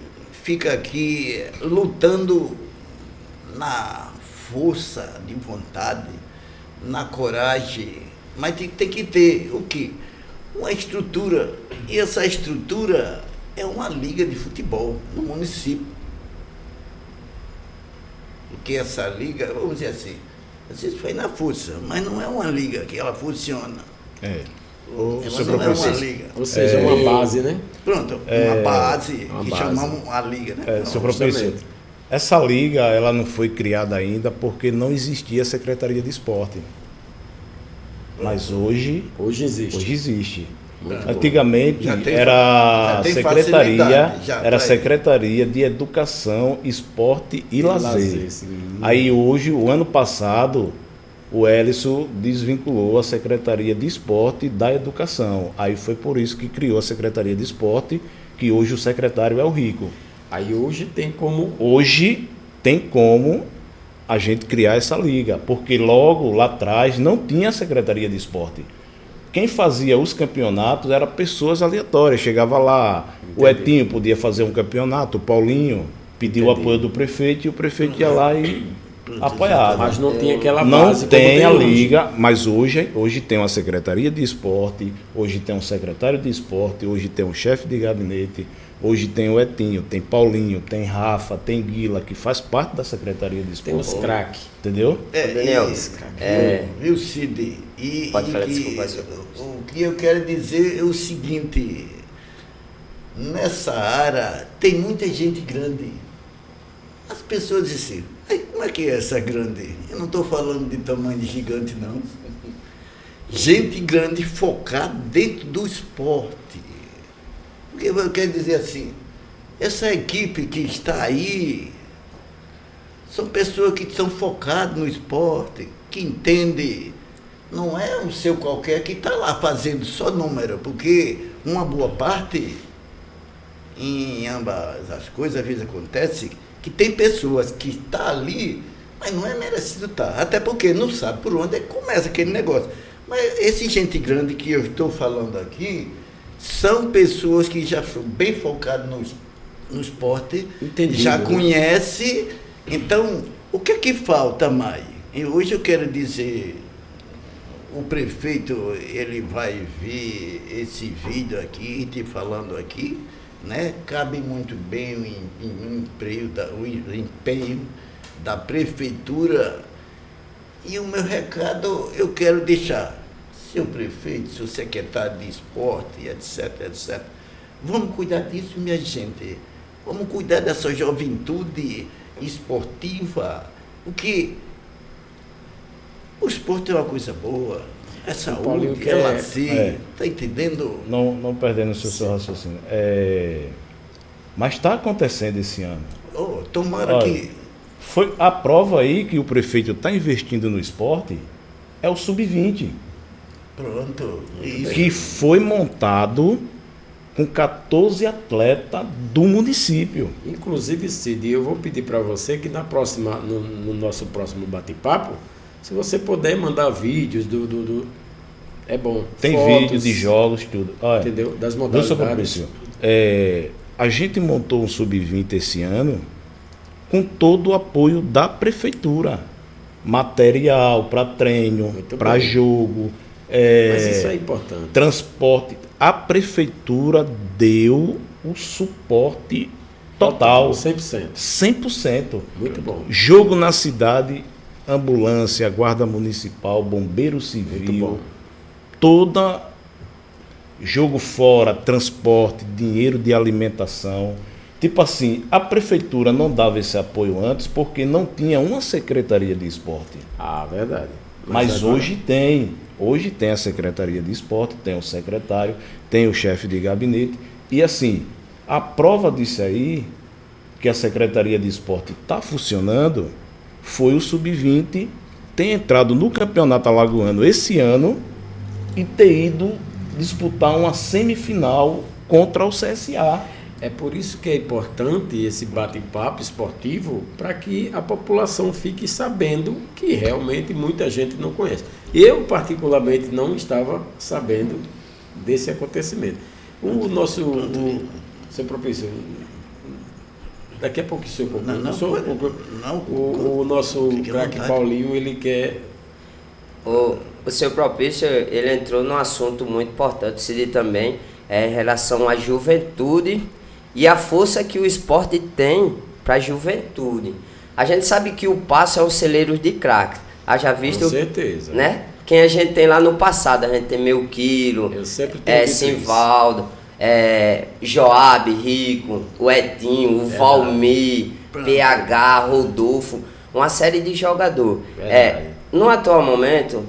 fica aqui lutando na força de vontade, na coragem, mas tem que ter o quê? Uma estrutura. E essa estrutura é uma liga de futebol no município. Porque essa liga, vamos dizer assim, vocês foi na força, mas não é uma liga que ela funciona. Ou, Ela não é uma liga. ou seja, uma base, né? Pronto, uma base uma que base. chamamos a liga, né? Seu justamente. professor, essa liga ela não foi criada ainda porque não existia a Secretaria de Esporte. Mas hoje Hoje existe. Muito bom. Antigamente Já tem era facilidade, já era pra Secretaria de Educação, Esporte e Lazer. sim. Aí hoje, o ano passado, o Hélice desvinculou a Secretaria de Esporte da Educação. Aí foi por isso que criou a Secretaria de Esporte, que hoje o secretário é o Rico. Aí hoje tem como... Hoje tem como a gente criar essa liga, porque logo lá atrás não tinha Secretaria de Esporte. Quem fazia os campeonatos eram pessoas aleatórias. Chegava lá, o Etinho podia fazer um campeonato, o Paulinho pediu o apoio do prefeito e o prefeito ia lá e apoiava. Mas não tinha aquela Não base como tem a hoje. liga, mas hoje tem uma Secretaria de Esporte, hoje tem um secretário de esporte, hoje tem um chefe de gabinete, hoje tem o Etinho, tem Paulinho, tem Rafa, tem Guila, que faz parte da Secretaria de Tem Esporte. os craques. Entendeu? Daniel, Viu, Cid? Pode falar, desculpa, senhor. O que eu quero dizer é o seguinte: nessa área tem muita gente grande. As pessoas dizem, como é que é essa grande? Eu não estou falando de tamanho de gigante, não. Gente grande focada dentro do esporte. Porque eu quero dizer assim, essa equipe que está aí são pessoas que são focadas no esporte, que entendem. Não é um seu qualquer que está lá fazendo só número, porque uma boa parte, em ambas as coisas, às vezes acontece, que tem pessoas que estão ali, mas não é merecido estar. Até porque não sabe por onde é que começa aquele negócio. Mas esse gente grande que eu estou falando aqui, são pessoas que já são bem focadas no esporte, Entendido, já né? conhece. Então, o que é que falta mais? E hoje eu quero dizer, o prefeito, ele vai ver esse vídeo aqui, te falando aqui, né? Cabe muito bem o empenho da prefeitura. E o meu recado eu quero deixar, seu prefeito, seu secretário de esporte, etc, etc. Vamos cuidar disso, minha gente. Vamos cuidar dessa juventude esportiva, porque o esporte é uma coisa boa, é Paulinho saúde, quer- é lazer, tá entendendo? Não perdendo o seu raciocínio. Mas está acontecendo esse ano. Oh, tomara Olha, que... Foi a prova aí que o prefeito está investindo no esporte é o Sub-20, Pronto, isso. que foi montado com 14 atletas do município. Inclusive, Cid, eu vou pedir para você que no nosso próximo bate-papo, se você puder mandar vídeos É bom. Tem Fotos, vídeo de jogos, tudo. Olha, entendeu? Das Viu, seu modalidades. Propício? A gente montou um sub-20 esse ano com todo o apoio da prefeitura. Material para treino, Muito para bom. jogo, Mas isso é importante. transporte. A prefeitura deu o suporte total. 100%. 100%. Muito bom. Jogo na cidade, ambulância, guarda municipal, bombeiro Muito civil, bom. toda jogo fora, transporte, dinheiro de alimentação. Tipo assim, a prefeitura não dava esse apoio antes porque não tinha uma secretaria de esporte. Ah, verdade. Mas agora- hoje tem. Hoje tem a secretaria de esporte, tem o secretário, tem o chefe de gabinete. E assim, a prova disso aí, que a secretaria de esporte está funcionando, foi o sub-20 ter entrado no campeonato alagoano esse ano e ter ido disputar uma semifinal contra o CSA. É por isso que é importante esse bate-papo esportivo, para que a população fique sabendo que realmente muita gente não conhece. Eu, particularmente, não estava sabendo desse acontecimento. Seu professor, daqui a pouco o senhor conclui. Não, O senhor pode- conclui. não, O nosso fique à craque vontade. Paulinho, ele quer... O seu Propício, ele entrou num assunto muito importante, Cid, também, em relação à juventude e a força que o esporte tem para a juventude. A gente sabe que o Passo é um celeiro de craques. Haja visto, Com certeza. né? Quem a gente tem lá no passado, a gente tem Melquilo, Eu sempre tenho dito isso. Simvaldo, Joab, Rico, o Edinho, o Valmir, PH, Rodolfo, uma série de jogadores. Verdade. No atual momento,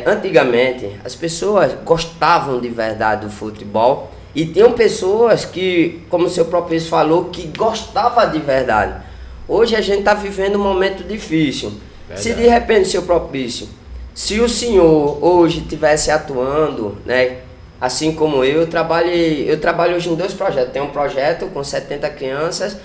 antigamente, as pessoas gostavam de verdade do futebol e tinham pessoas que, como o seu próprio falou, que gostavam de verdade. Hoje a gente está vivendo um momento difícil. Se Verdade. de repente, seu propício, se o senhor hoje estivesse atuando, né, assim como eu trabalho hoje em 2 projetos. Tenho um projeto com 70 crianças,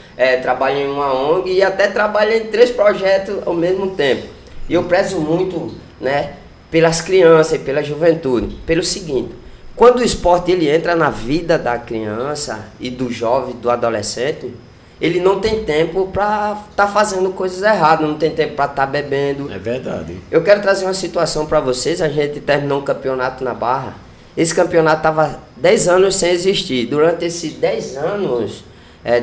trabalho em uma ONG e até trabalho em 3 projetos ao mesmo tempo. E eu prezo muito, né, pelas crianças e pela juventude, pelo seguinte: quando o esporte ele entra na vida da criança e do jovem, do adolescente, ele não tem tempo para estar fazendo coisas erradas, não tem tempo para estar bebendo. É verdade. Eu quero trazer uma situação para vocês. A gente terminou um campeonato na Barra. Esse campeonato estava 10 anos sem existir. Durante esses 10 anos,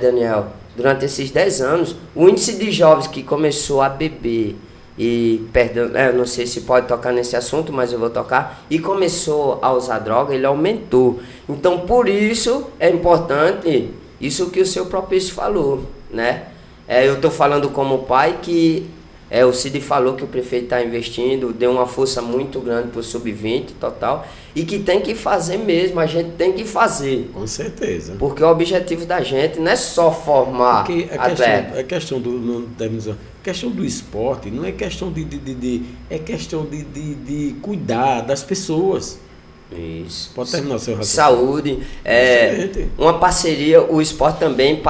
Daniel, durante esses 10 anos, o índice de jovens que começou a beber e, perdão, eu não sei se pode tocar nesse assunto, mas eu vou tocar, e começou a usar droga, ele aumentou. Então, por isso, é importante isso que o seu Propício falou, né? Eu estou falando como pai que o Cid falou que o prefeito está investindo, deu uma força muito grande para o sub-20 total, e que tem que fazer mesmo, a gente tem que fazer. Com certeza. Porque o objetivo da gente não é só formar Porque atleta. a questão do não devemos dizer, a questão do esporte não é questão é questão de cuidar das pessoas. Isso. Pode terminar o seu raciocínio. Saúde, Excelente. uma parceria, o esporte também,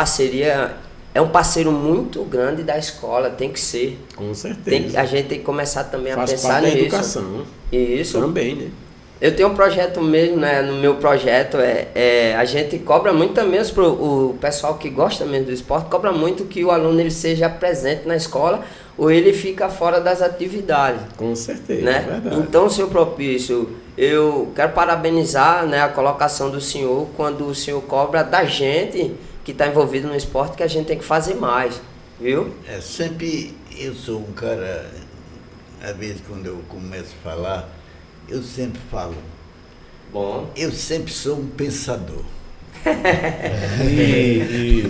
é um parceiro muito grande da escola, tem que ser. Com certeza. A gente tem que começar também a Faz pensar parte da nisso. educação Isso. também, né? Eu tenho um projeto mesmo, né? No meu projeto, a gente cobra muito também, o pessoal que gosta mesmo do esporte, cobra muito que o aluno ele seja presente na escola ou ele fica fora das atividades. Com certeza, Né? é verdade. Então, seu Propício, eu quero parabenizar, né, a colocação do senhor quando o senhor cobra da gente que está envolvido no esporte, que a gente tem que fazer mais, viu? Sempre eu sou um cara, às vezes quando eu começo a falar, eu sempre falo, Bom. eu sempre sou um pensador. E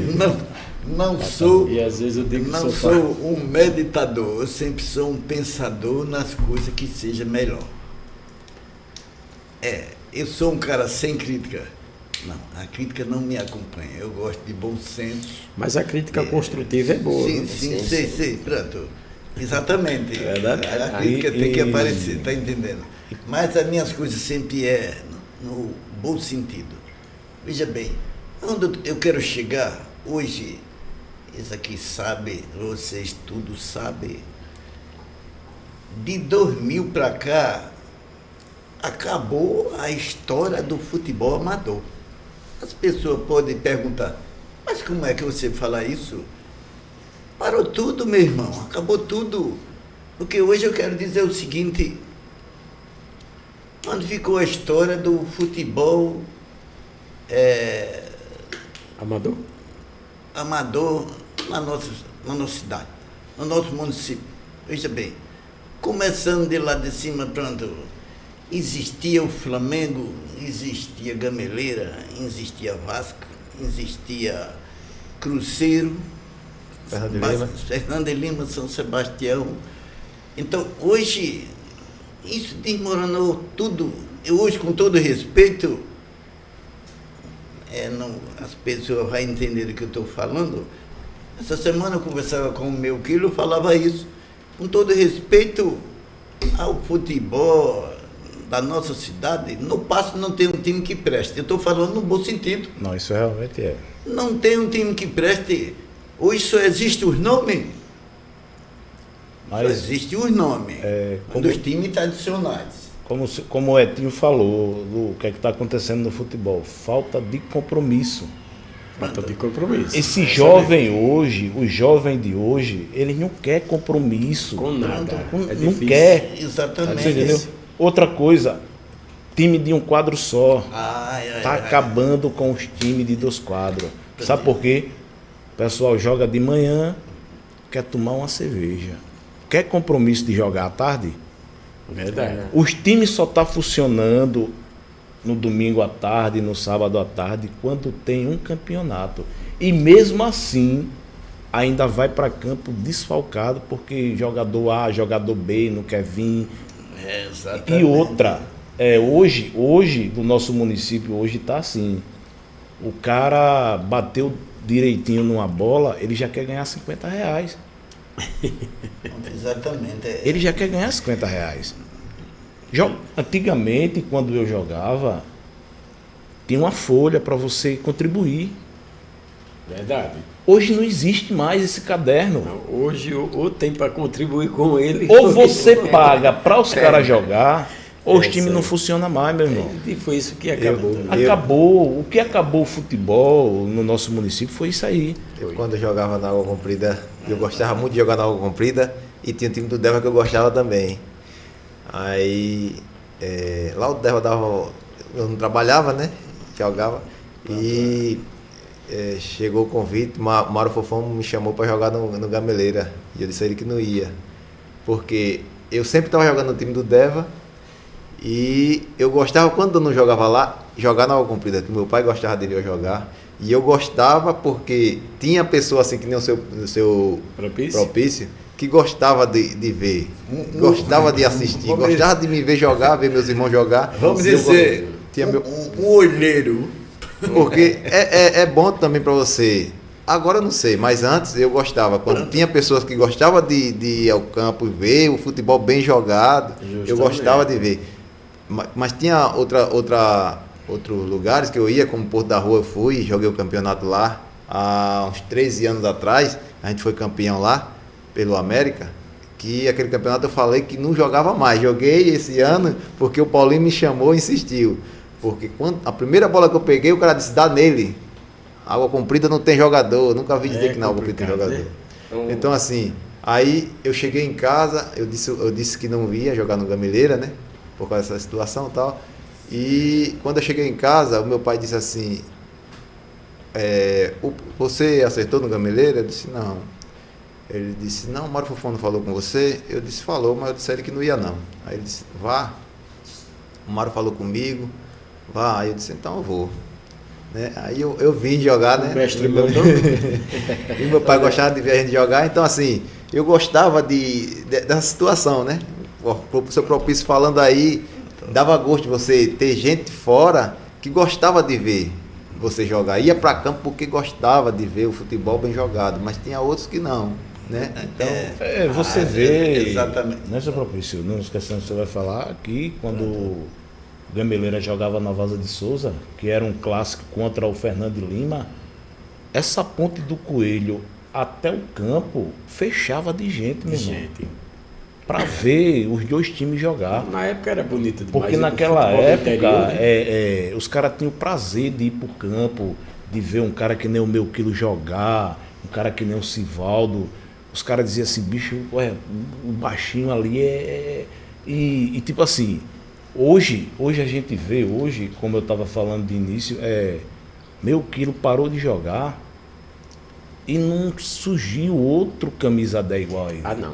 Não sou, E às vezes eu digo que não sou sou um meditador, eu sempre sou um pensador nas coisas que seja melhor. Eu sou um cara sem crítica. Não, a crítica não me acompanha. Eu gosto de bom senso. Mas a crítica construtiva é boa. Sim, né? sim, sim, pronto. Exatamente. É verdade. A crítica tem que E- aparecer, tá entendendo? Mas as minhas coisas sempre no bom sentido. Veja bem, onde eu quero chegar hoje, isso aqui sabe, vocês tudo sabem. De 2000 para cá, acabou a história do futebol amador. As pessoas podem perguntar, mas como é que você fala isso? Parou tudo, meu irmão, acabou tudo. Porque hoje eu quero dizer o seguinte, onde ficou a história do futebol amador na nossa cidade, no nosso município? Veja bem, começando de lá de cima, pronto, existia o Flamengo, existia Gameleira, existia Vasco, existia Cruzeiro, Fernando de Lima, São Sebastião. Então, hoje, isso desmoronou tudo. Eu hoje, com todo respeito, as pessoas vão entender do que eu estou falando. Essa semana eu conversava com o meu quilo, eu falava isso. Com todo respeito ao futebol da nossa cidade, no Passo não tem um time que preste. Eu estou falando no bom sentido. Não, isso realmente é. Não tem um time que preste. Hoje só existem os nomes. Só existem os nomes dos times tradicionais. Como o Etinho falou, o que é que está acontecendo no futebol? Falta de compromisso. Falta de compromisso. Esse jovem hoje, o jovem de hoje, ele não quer compromisso. Com nada. Não quer. Exatamente. Você entendeu? Outra coisa, time de um quadro só. Está acabando com os times de 2 quadros. Sabe por quê? O pessoal joga de manhã, quer tomar uma cerveja. Quer compromisso de jogar à tarde? Verdade. Os times só estão funcionando no domingo à tarde, no sábado à tarde, quando tem um campeonato. E mesmo assim, ainda vai para campo desfalcado, porque jogador A, jogador B não quer vir. Exatamente. E outra, hoje, do nosso município, hoje está assim. O cara bateu direitinho numa bola, ele já quer ganhar R$50. Exatamente. Ele já quer ganhar R$50. Antigamente, quando eu jogava, tinha uma folha para você contribuir. Verdade. Hoje não existe mais esse caderno. Não, hoje ou tem para contribuir com ele. Ou você paga para os caras jogar, ou os times não funcionam mais, meu irmão. E foi isso que acabou. Acabou. O que acabou o futebol no nosso município foi isso aí. Quando eu jogava na Água Comprida, eu gostava muito de jogar na Água Comprida e tinha o time do Deva que eu gostava também. Aí lá o Deva eu não trabalhava, né? Jogava. E chegou o convite, o Mário Fofão me chamou para jogar no Gameleira. E eu disse a ele que não ia. Porque eu sempre estava jogando no time do Deva. E eu gostava, quando eu não jogava lá, jogar na Água Comprida, que meu pai gostava de ver eu jogar. E eu gostava porque tinha pessoa assim que nem o seu propício, que gostava de ver, gostava de assistir, gostava de me ver jogar, ver meus irmãos jogar. Vamos dizer, um olheiro. Porque é bom também para você. Agora eu não sei, mas antes eu gostava. Quando tinha pessoas que gostavam de ir ao campo e ver o futebol bem jogado, justamente, eu gostava de ver. Mas tinha outros lugares que eu ia, como Porto da Rua, eu fui, joguei o campeonato lá. Há uns 13 anos atrás, a gente foi campeão lá, pelo América, que aquele campeonato eu falei que não jogava mais. Joguei esse ano porque o Paulinho me chamou e insistiu. Porque a primeira bola que eu peguei, o cara disse, dá nele. Água Comprida não tem jogador, nunca vi dizer que na Água Comprida tem jogador. Né? Então assim, aí eu cheguei em casa, eu disse que não ia jogar no Gameleira, né? Por causa dessa situação e tal. E quando eu cheguei em casa, o meu pai disse assim, você acertou no Gameleira? Eu disse, não. Ele disse, não, o Mário Fofão não falou com você? Eu disse, falou, mas eu disse a ele que não ia não. Aí ele disse, vá. O Mário falou comigo, vá. Aí eu disse, então eu vou. Né? Aí eu vim jogar, né? Mestre mandou. E meu pai gostava de ver a gente jogar, então assim, eu gostava dessa situação, né? O seu propício falando aí, dava gosto de você ter gente fora que gostava de ver você jogar. Ia para campo porque gostava de ver o futebol bem jogado, mas tinha outros que não, né? Então, você vê, exatamente. Nessa propício, não esquecendo que você vai falar aqui, quando o Gameleira jogava na Vaza de Souza, que era um clássico contra o Fernando de Lima, essa ponte do Coelho até o campo fechava de gente, meu irmão. para ver os dois times jogar. Na época era bonito demais. Porque ir pro naquela futebol do época, interior, né? os caras tinham o prazer de ir pro campo, de ver um cara que nem o meu Quilo jogar, um cara que nem o Sivaldo. Os caras diziam assim, bicho, ué, o baixinho ali E tipo assim, hoje a gente vê, como eu estava falando de início, meu Quilo parou de jogar e não surgiu outro camisa 10 igual a ele. Ah, não.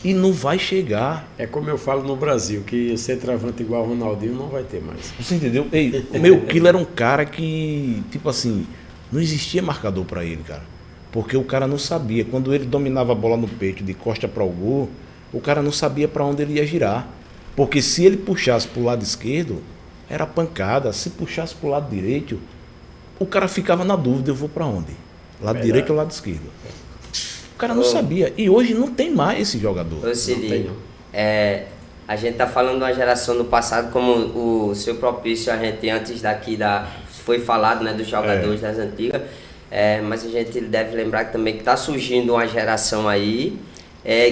E não vai chegar. É como eu falo no Brasil, que centroavante igual o Ronaldinho não vai ter mais. Você entendeu? Ei, o meu Quilo era um cara que, tipo assim, não existia marcador para ele, cara. Porque o cara não sabia. Quando ele dominava a bola no peito, de costa para o gol, o cara não sabia para onde ele ia girar. Porque se ele puxasse para o lado esquerdo, era pancada. Se puxasse para o lado direito, o cara ficava na dúvida, eu vou para onde? Lado direito ou lado esquerdo? O cara não sabia. E hoje não tem mais esse jogador. Ô, Ciri, a gente tá falando de uma geração do passado, como o seu propício, a gente antes daqui foi falado, né, dos jogadores das antigas. Mas a gente deve lembrar que também que está surgindo uma geração aí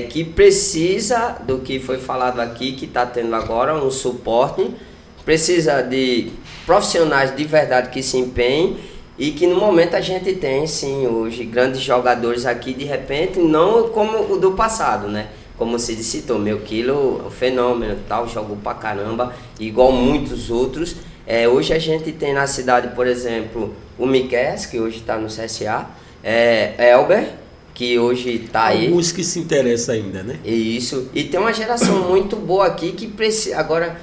que precisa do que foi falado aqui, que está tendo agora um suporte, precisa de profissionais de verdade que se empenhem e que no momento a gente tem sim hoje grandes jogadores aqui, de repente, não como o do passado, né? Como você citou, meu Quilo, o fenômeno, tal, jogou pra caramba, igual muitos outros. Hoje a gente tem na cidade, por exemplo, o Miqueias, que hoje está no CSA, Elber, que hoje está aí. Alguns que se interessam ainda, né? Isso. E tem uma geração muito boa aqui que precisa. Agora,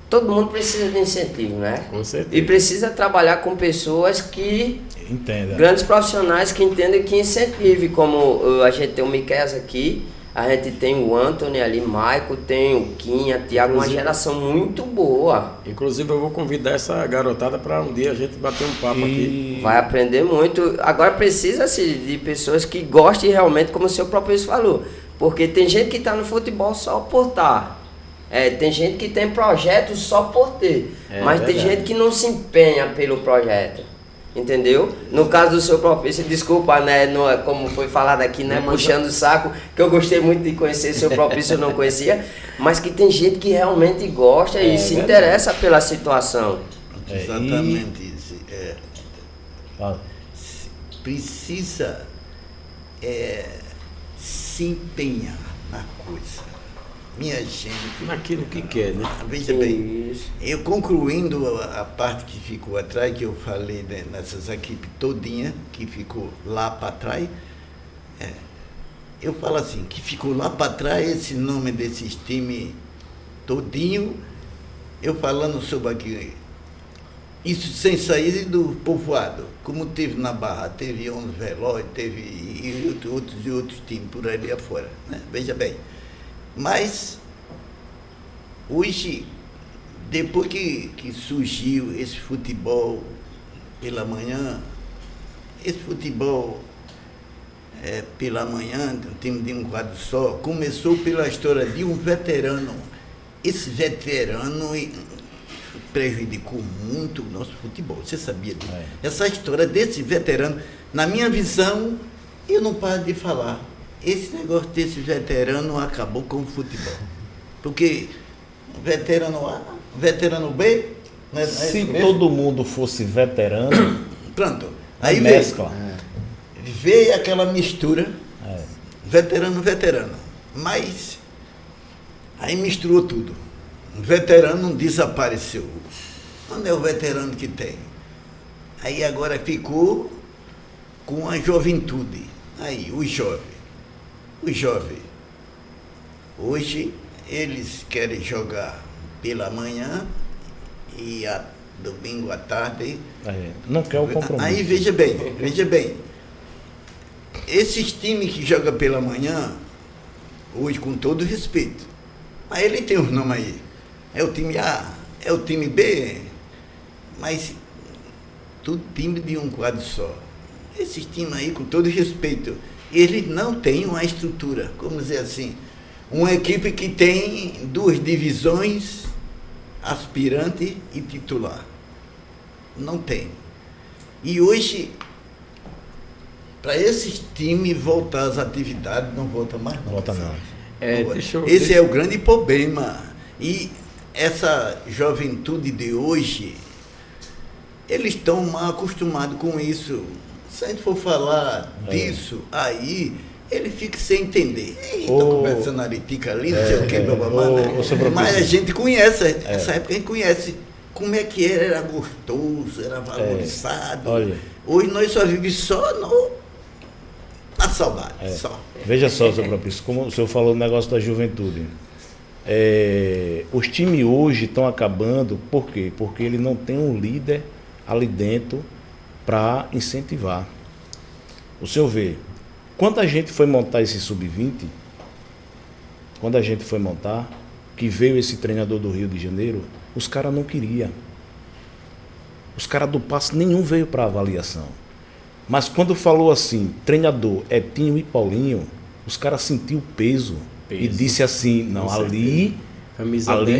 todo mundo precisa de incentivo, né? Com certeza. E precisa trabalhar com pessoas que. Entenda. Grandes profissionais que entendem, que incentive, como a gente tem o Miqueias aqui. A gente tem o Anthony ali, Maico, tem o Quinha, Thiago, uma geração muito boa. Inclusive eu vou convidar essa garotada para um dia a gente bater um papo aqui. Vai aprender muito. Agora precisa-se de pessoas que gostem realmente, como o seu próprio falou. Porque tem gente que está no futebol só por estar. Tem gente que tem projeto só por ter. Mas tem gente que não se empenha pelo projeto. Entendeu? No caso do seu propício, desculpa, né? Não é como foi falado aqui, né? Puxando o saco, que eu gostei muito de conhecer seu propício, eu não conhecia, mas que tem gente que realmente gosta e se interessa pela situação. Exatamente isso. Fala. Precisa se empenhar na coisa. Minha gente. Naquilo que quer, né? Veja bem, eu concluindo a parte que ficou atrás, que eu falei nessas equipes todinha, que ficou lá para trás, eu falo assim, que ficou lá para trás, esse nome desses times todinho, eu falando sobre aqui, isso sem sair do povoado, como teve na Barra, teve 11 Veloz, teve e outros times por ali afora, né? Veja bem. Mas, hoje, depois que surgiu esse futebol pela manhã, esse futebol pela manhã, um time de um quadro só, começou pela história de um veterano. Esse veterano prejudicou muito o nosso futebol, você sabia disso? Essa história desse veterano, na minha visão, eu não paro de falar. Esse negócio desse veterano acabou com o futebol. Porque veterano A, veterano B... Não é Se todo mundo fosse veterano... Pronto. Aí mescla. Veio aquela mistura, veterano. Mas aí misturou tudo. O veterano desapareceu. Onde é o veterano que tem? Aí agora ficou com a juventude. Aí, os jovens. Os jovens, hoje, eles querem jogar pela manhã e domingo à tarde. Não quer o compromisso. Aí, veja bem, esses times que jogam pela manhã, hoje, com todo respeito, mas ele tem os nomes aí. É o time A, é o time B, mas tudo time de um quadro só. Esses times aí, com todo respeito, eles não têm uma estrutura, como dizer assim, uma equipe que tem 2 divisões, aspirante e titular. Não tem. E hoje, para esses times voltar às atividades, não volta mais não. Volta não. Esse é o grande problema. E essa juventude de hoje, eles estão mal acostumados com isso. Se a gente for falar disso, aí ele fica sem entender. Está conversando aritica ali, não sei o que, né? Mas a gente conhece, essa época a gente conhece como é que era gostoso, era valorizado. Hoje nós só vivemos só na saudade. Só. Veja só, seu Propício, como o senhor falou no negócio da juventude. Os times hoje estão acabando, por quê? Porque ele não tem um líder ali dentro para incentivar. O senhor vê, quando a gente foi montar esse sub-20, que veio esse treinador do Rio de Janeiro, os caras não queriam. Os caras do passe nenhum veio para avaliação. Mas quando falou assim, treinador Etinho e Paulinho, os caras sentiram o peso e disse assim, não, ali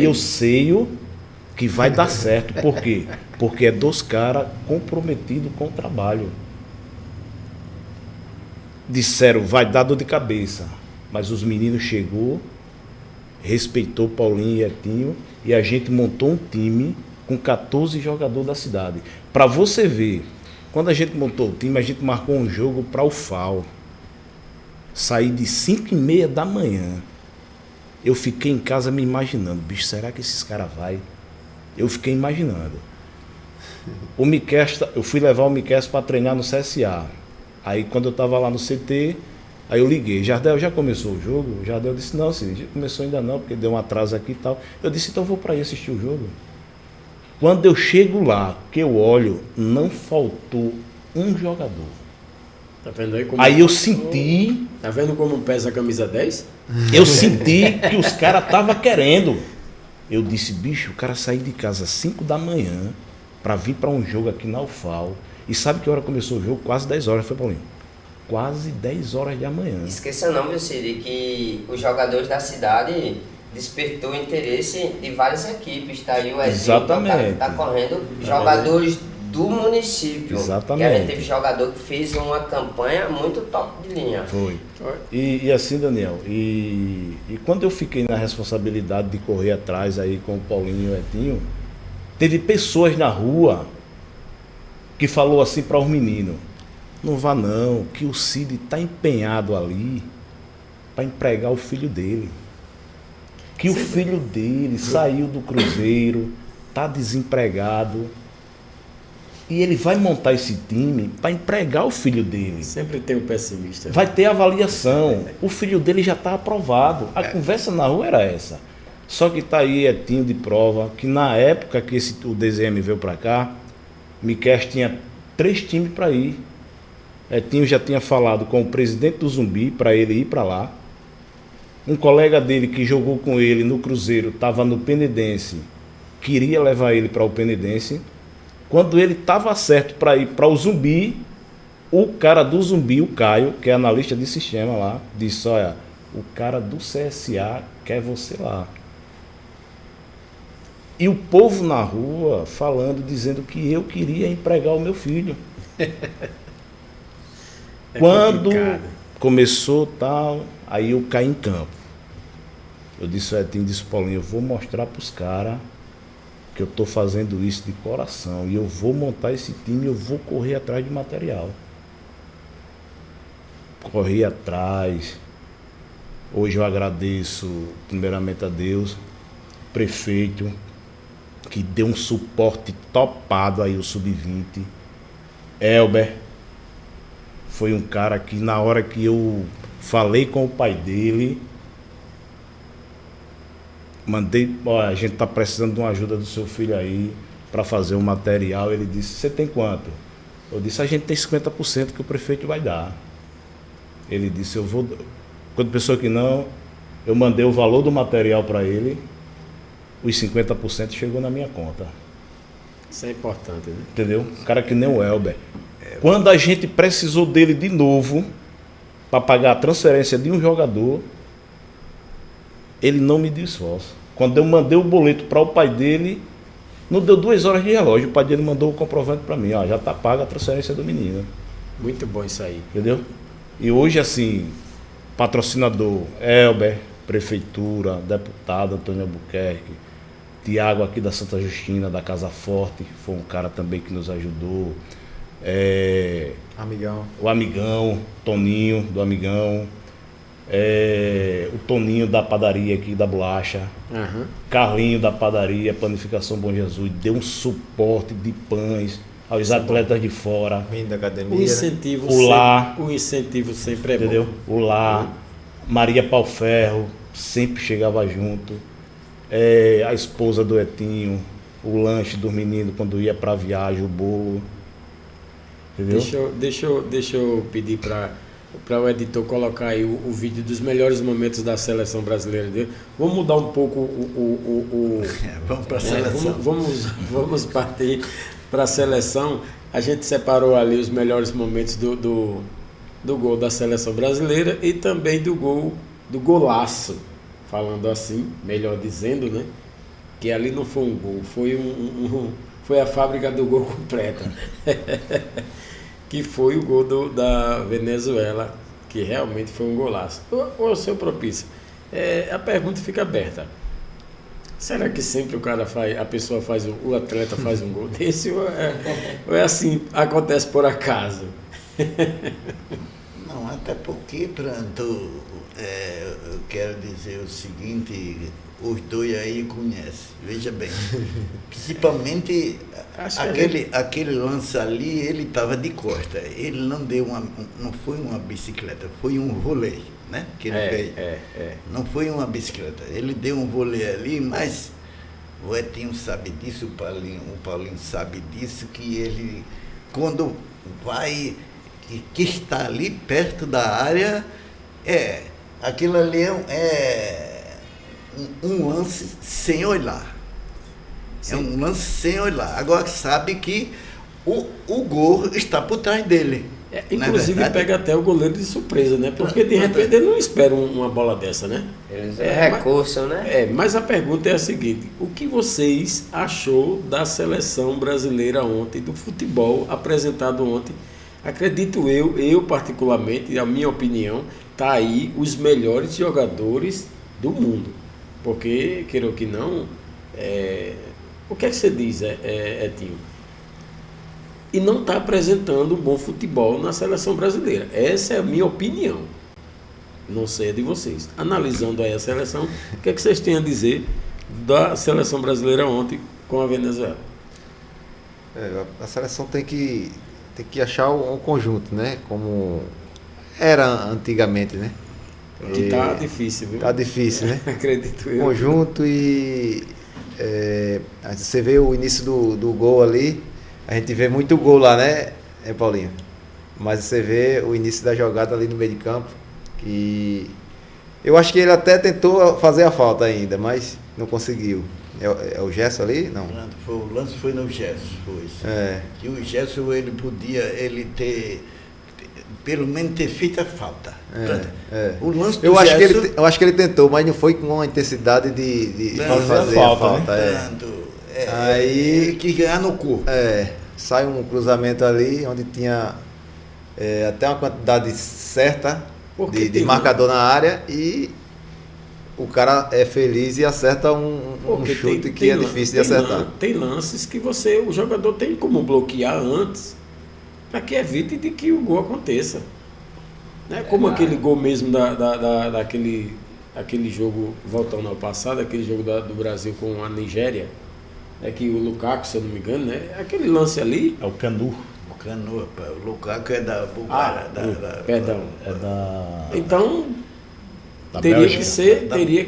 eu sei que vai dar certo. Por quê? Porque é dos caras comprometidos com o trabalho. Disseram, vai dar dor de cabeça. Mas os meninos chegou, respeitou Paulinho e Etinho, e a gente montou um time com 14 jogadores da cidade. Para você ver, quando a gente montou o time, a gente marcou um jogo para o FAO. Saí de 5h30 da manhã. Eu fiquei em casa me imaginando, bicho, será que esses caras vão? Eu fiquei imaginando. Eu fui levar o Miquel para treinar no CSA. Aí quando eu estava lá no CT, aí eu liguei, Jardel, já começou o jogo? O Jardel disse, não, sim, já começou ainda não, porque deu um atraso aqui e tal. Eu disse, então eu vou para aí assistir o jogo. Quando eu chego lá, que eu olho, não faltou um jogador. Tá vendo aí como aí eu senti... Tá vendo como pesa a camisa 10? Eu senti que os caras estavam querendo. Eu disse, bicho, o cara saiu de casa às 5 da manhã para vir para um jogo aqui na UFAL. E sabe que hora começou o jogo? Quase 10 horas, foi, Paulinho? Quase 10 horas da manhã. Esqueça não, meu Cid, que os jogadores da cidade despertou o interesse de várias equipes. Tá aí o exemplo que tá correndo. Jogadores do município. Exatamente. E a gente teve jogador que fez uma campanha muito top de linha. Foi. E assim, Daniel, e quando eu fiquei na responsabilidade de correr atrás aí com o Paulinho e o Etinho, teve pessoas na rua que falou assim para os meninos, não vá não, que o Cid está empenhado ali para empregar o filho dele. Que o filho dele saiu do Cruzeiro, está desempregado, e ele vai montar esse time para empregar o filho dele. Sempre tem um pessimista. Vai ter avaliação. O filho dele já está aprovado. A conversa na rua era essa. Só que está aí Etinho de prova, que na época que o DZM veio para cá, Miquel tinha 3 times para ir. Etinho já tinha falado com o presidente do Zumbi para ele ir para lá. Um colega dele que jogou com ele no Cruzeiro, estava no Penedense, queria levar ele para o Penedense. Quando ele estava certo para ir para o Zumbi, o cara do Zumbi, o Caio, que é analista de sistema lá, disse, olha, o cara do CSA quer você lá. E o povo na rua falando, dizendo que eu queria empregar o meu filho. Quando começou tal, aí eu caí em campo. Eu disse, Etinho, disse, Paulinho, eu vou mostrar para os caras que eu estou fazendo isso de coração. E eu vou montar esse time, eu vou correr atrás de material. Corri atrás. Hoje eu agradeço primeiramente a Deus, prefeito, que deu um suporte topado aí o Sub-20. Elber foi um cara que na hora que eu falei com o pai dele, mandei, a gente está precisando de uma ajuda do seu filho aí para fazer um material. Ele disse, você tem quanto? Eu disse, a gente tem 50% que o prefeito vai dar. Ele disse, eu vou... Quando pensou que não, eu mandei o valor do material para ele, os 50% chegou na minha conta. Isso é importante, né? Entendeu? Um cara que nem o Elber. Quando a gente precisou dele de novo, para pagar a transferência de um jogador, ele não me deu esforço. Quando eu mandei o boleto para o pai dele, não deu 2 horas de relógio, o pai dele mandou o comprovante para mim, ó, já está paga a transferência do menino. Muito bom isso aí. Entendeu? E hoje, assim, patrocinador, Elber, Prefeitura, deputado Antônio Albuquerque, Tiago aqui da Santa Justina, da Casa Forte, foi um cara também que nos ajudou. Amigão. O Amigão, Toninho, do Amigão. O Toninho da padaria aqui, da bolacha. Aham. Carlinho da padaria, Panificação Bom Jesus, deu um suporte de pães aos atletas de fora. Menino da O academia. incentivo, O lá. o incentivo sempre é Entendeu? bom. O lá, Maria Pauferro, sempre chegava junto. A esposa do Etinho, o lanche dos meninos quando ia pra viagem, o bolo. Entendeu? Deixa eu pedir para o editor colocar aí o vídeo dos melhores momentos da seleção brasileira dele. Vamos mudar um pouco Vamos para a seleção. Vamos partir para a seleção. A gente separou ali os melhores momentos do gol da seleção brasileira e também do golaço, falando assim, melhor dizendo, né? Que ali não foi um gol, foi a fábrica do gol completa. Que foi o gol da Venezuela, que realmente foi um golaço. Ô, seu Propício, a pergunta fica aberta. Será que sempre o atleta faz um gol desse? Ou é assim, acontece por acaso? Não, até porque, pronto, eu quero dizer o seguinte, os dois aí conhecem, veja bem, principalmente aquele lance ali, ele estava de costa, ele não foi uma bicicleta, foi um vôlei, né, que ele fez, não foi uma bicicleta, ele deu um vôlei ali, mas o Etinho sabe disso, o Paulinho sabe disso, que ele, quando vai, que está ali perto da área, aquilo ali um lance sem olhar. Sim. É um lance sem olhar. Agora sabe que o gol está por trás dele. Inclusive pega até o goleiro de surpresa, né? Porque de repente ele não espera uma bola dessa, né? Recurso, né? Mas a pergunta é a seguinte: o que vocês achou da seleção brasileira ontem, do futebol apresentado ontem? Acredito eu particularmente, a minha opinião, tá aí os melhores jogadores do mundo. Porque, queira ou que não, o que é que você diz, Etinho? E não está apresentando um bom futebol na seleção brasileira. Essa é a minha opinião. Não sei a de vocês. Analisando aí a seleção, o que é que vocês têm a dizer da seleção brasileira ontem com a Venezuela? A seleção tem que achar um conjunto, né? Como era antigamente, né? Que tá difícil, viu? Tá difícil, né? Acredito eu. Conjunto e você vê o início do gol ali, a gente vê muito gol lá, né, Paulinho? Mas você vê o início da jogada ali no meio de campo, que eu acho que ele até tentou fazer a falta ainda, mas não conseguiu. É o Gerson ali? Não. O lance foi no Gerson, foi. Que o Gerson ele podia ter pelo menos ter feito a falta. O lance do eu acho que ele tentou, mas não foi com uma intensidade de fazer a falta. Aí que ganhar no corpo. Sai um cruzamento ali onde tinha até uma quantidade certa de marcador na área e o cara é feliz e acerta um chute que é difícil de acertar. Tem lances que o jogador tem como bloquear antes, para que evite de que o gol aconteça. Né? Como aquele gol mesmo daquele jogo, voltando ao passado, aquele jogo do Brasil com a Nigéria, que o Lukaku, se eu não me engano, né? Aquele lance ali... É o Canu. O Lukaku é da Bulgária. Perdão. É da... Então... Da teria Bélgica. que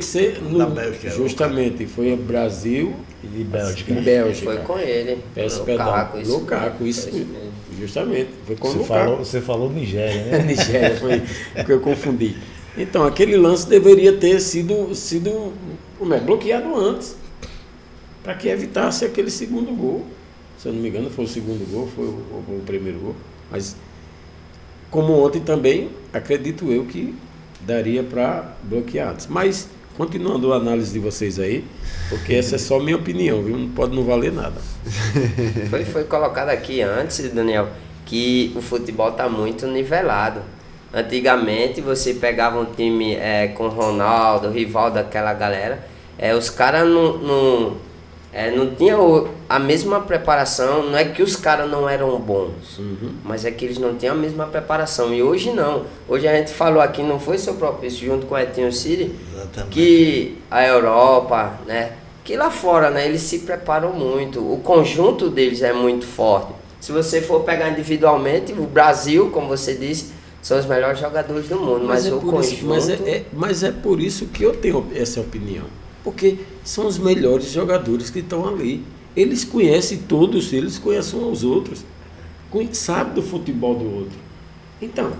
ser da Bélgica, justamente, foi Brasil e Bélgica. Foi com ele. Peço perdão. Lukaku, isso justamente. Foi com o Lukaku. Você falou Nigéria, né? Nigéria, foi que eu confundi. Então, aquele lance deveria ter sido bloqueado antes, para que evitasse aquele segundo gol. Se eu não me engano, foi o segundo gol, foi o primeiro gol. Mas, como ontem também, acredito eu que daria para bloquear antes. Mas, continuando a análise de vocês aí, porque essa é só minha opinião, viu? Não pode não valer nada. Foi colocado aqui antes, Daniel, que o futebol está muito nivelado. Antigamente você pegava um time com Ronaldo, Rivaldo, aquela galera, os caras não tinham a mesma preparação. Não é que os caras não eram bons, mas é que eles não tinham a mesma preparação. E hoje não. Hoje a gente falou aqui, não foi seu propício, junto com o Etinho City, que a Europa, né, que lá fora, né, eles se preparam muito. O conjunto deles é muito forte. Se você for pegar individualmente, o Brasil, como você disse, são os melhores jogadores do mundo, mas o conjunto... Mas é por isso que eu tenho essa opinião. Porque são os melhores jogadores que estão ali. Eles conhecem todos, eles conhecem uns aos outros. Sabem do futebol do outro. Então,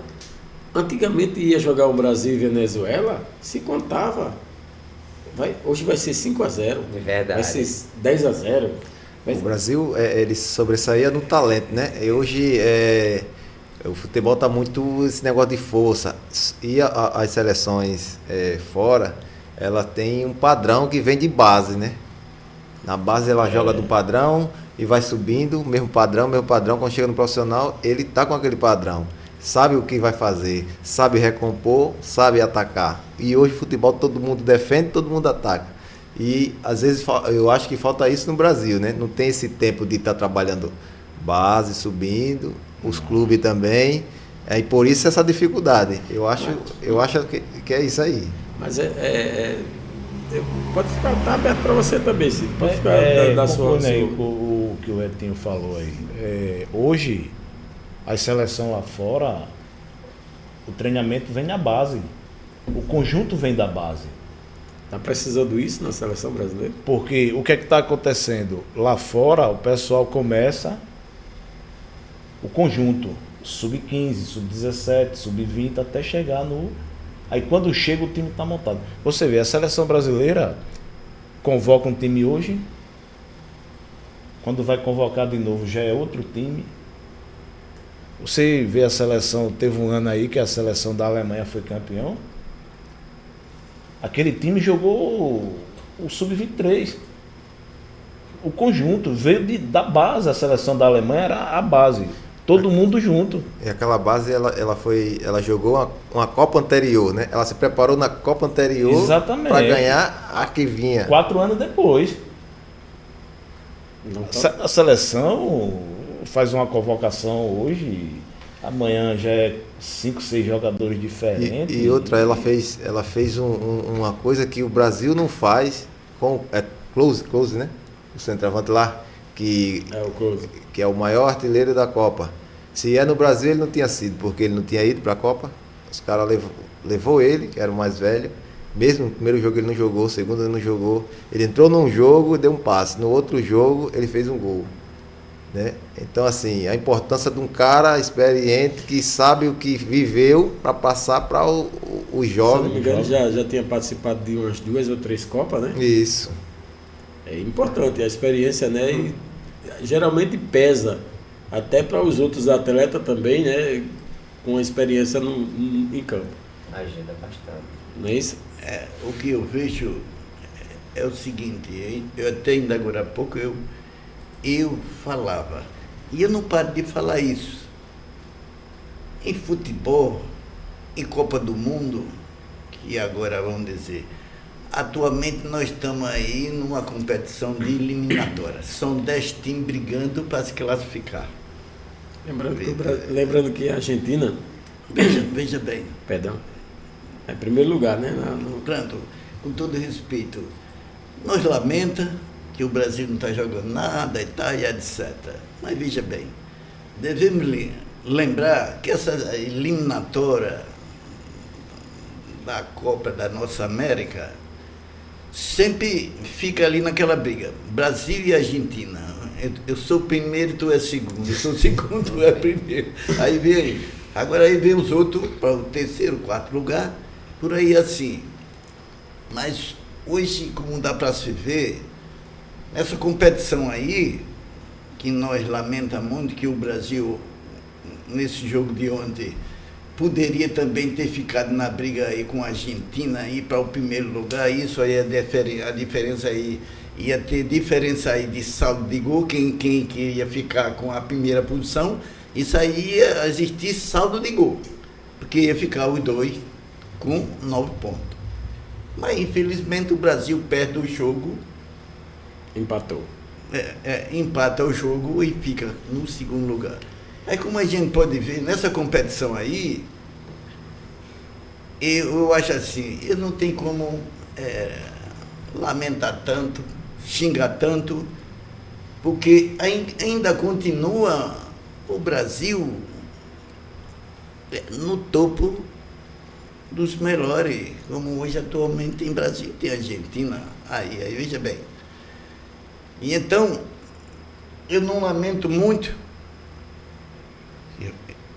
antigamente ia jogar o Brasil e Venezuela, se contava. Hoje vai ser 5-0. É verdade. Vai ser 10-0. O Brasil, ele sobressaía no talento, né? E hoje, o futebol está muito esse negócio de força. E as seleções fora, ela tem um padrão que vem de base, né? Na base ela joga do padrão e vai subindo, mesmo padrão. Quando chega no profissional, ele tá com aquele padrão. Sabe o que vai fazer, sabe recompor, sabe atacar. E hoje o futebol todo mundo defende, todo mundo ataca. E às vezes eu acho que falta isso no Brasil, né? Não tem esse tempo de estar trabalhando base, subindo, os clubes também. E por isso essa dificuldade. Eu acho que é isso aí. Mas pode ficar, tá aberto para você também, Cid. Pode ficar da sua... O que o Etinho falou aí. Hoje, a seleção lá fora, o treinamento vem da base. O conjunto vem da base. Está precisando isso na seleção brasileira? Porque o que é que está acontecendo? Lá fora, o pessoal começa o conjunto, sub-15, sub-17, sub-20, até chegar no... Aí quando chega o time está montado. Você vê, a seleção brasileira convoca um time hoje, quando vai convocar de novo já é outro time. Você vê a seleção, teve um ano aí que a seleção da Alemanha foi campeão. Aquele time jogou o sub-23. O conjunto veio da base, a seleção da Alemanha era a base. Todo mundo junto. E aquela base, ela jogou uma Copa anterior, né? Ela se preparou na Copa anterior para ganhar a que vinha. 4 anos depois. A seleção faz uma convocação hoje, amanhã já é 5, 6 jogadores diferentes. E outra, ela fez uma coisa que o Brasil não faz com Close, né? O centroavante lá, que é o maior artilheiro da Copa. Se no Brasil ele não tinha sido, porque ele não tinha ido para a Copa. Os caras levou ele, que era o mais velho. Mesmo no primeiro jogo ele não jogou, no segundo ele não jogou. Ele entrou num jogo e deu um passe. No outro jogo ele fez um gol. Né? Então, assim, a importância de um cara experiente que sabe o que viveu para passar para os jovens. Se não me engano, já tinha participado de umas 2 ou 3 Copas, né? Isso. É importante, a experiência, né? E geralmente pesa, até para os outros atletas também, né? Com a experiência em campo. Ajuda bastante. Não é isso? O que eu vejo é o seguinte, eu até ainda agora há pouco eu falava, e eu não paro de falar isso. Em futebol, em Copa do Mundo, que agora vamos dizer, atualmente nós estamos aí numa competição de eliminatória. São 10 times brigando para se classificar. Lembrando que a Argentina... Veja bem. Perdão. É em primeiro lugar, né? Pronto, com todo respeito, nós lamentamos que o Brasil não está jogando nada e tal, e etc. Mas veja bem, devemos lembrar que essa eliminatória da Copa da nossa América sempre fica ali naquela briga, Brasil e Argentina. Eu sou o primeiro, tu é segundo, eu sou o segundo, tu é primeiro. Aí vem os outros para o terceiro, quarto lugar, por aí assim. Mas hoje, como dá para se ver, nessa competição aí, que nós lamentamos muito que o Brasil, nesse jogo de ontem, poderia também ter ficado na briga aí com a Argentina, ir para o primeiro lugar, isso aí a diferença aí, ia ter diferença aí de saldo de gol, quem ia ficar com a primeira posição, Isso aí ia existir saldo de gol, porque ia ficar os dois com 9 pontos. Mas infelizmente o Brasil perde o jogo, Empatou. empata o jogo e fica no segundo lugar. Aí como a gente pode ver, nessa competição aí, eu acho assim, eu não tenho como lamentar tanto, xingar tanto, porque ainda continua o Brasil no topo dos melhores, como hoje atualmente tem Brasil, tem Argentina, aí veja bem. E então, eu não lamento muito,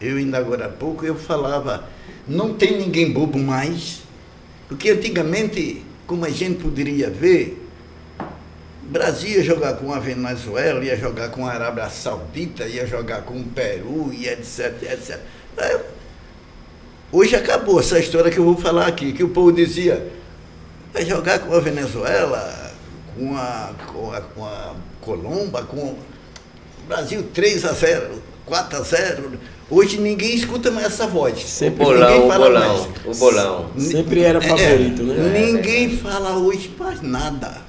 eu ainda agora há pouco eu falava, não tem ninguém bobo mais, porque antigamente, como a gente poderia ver, o Brasil ia jogar com a Venezuela, ia jogar com a Arábia Saudita, ia jogar com o Peru, e etc, etc. Hoje acabou essa história que eu vou falar aqui, que o povo dizia, vai jogar com a Venezuela, com a Colômbia, com o Brasil 3-0, 4-0. Hoje ninguém escuta mais essa voz. Sempre O mais. bolão. Sempre era favorito, né? Ninguém fala hoje mais nada.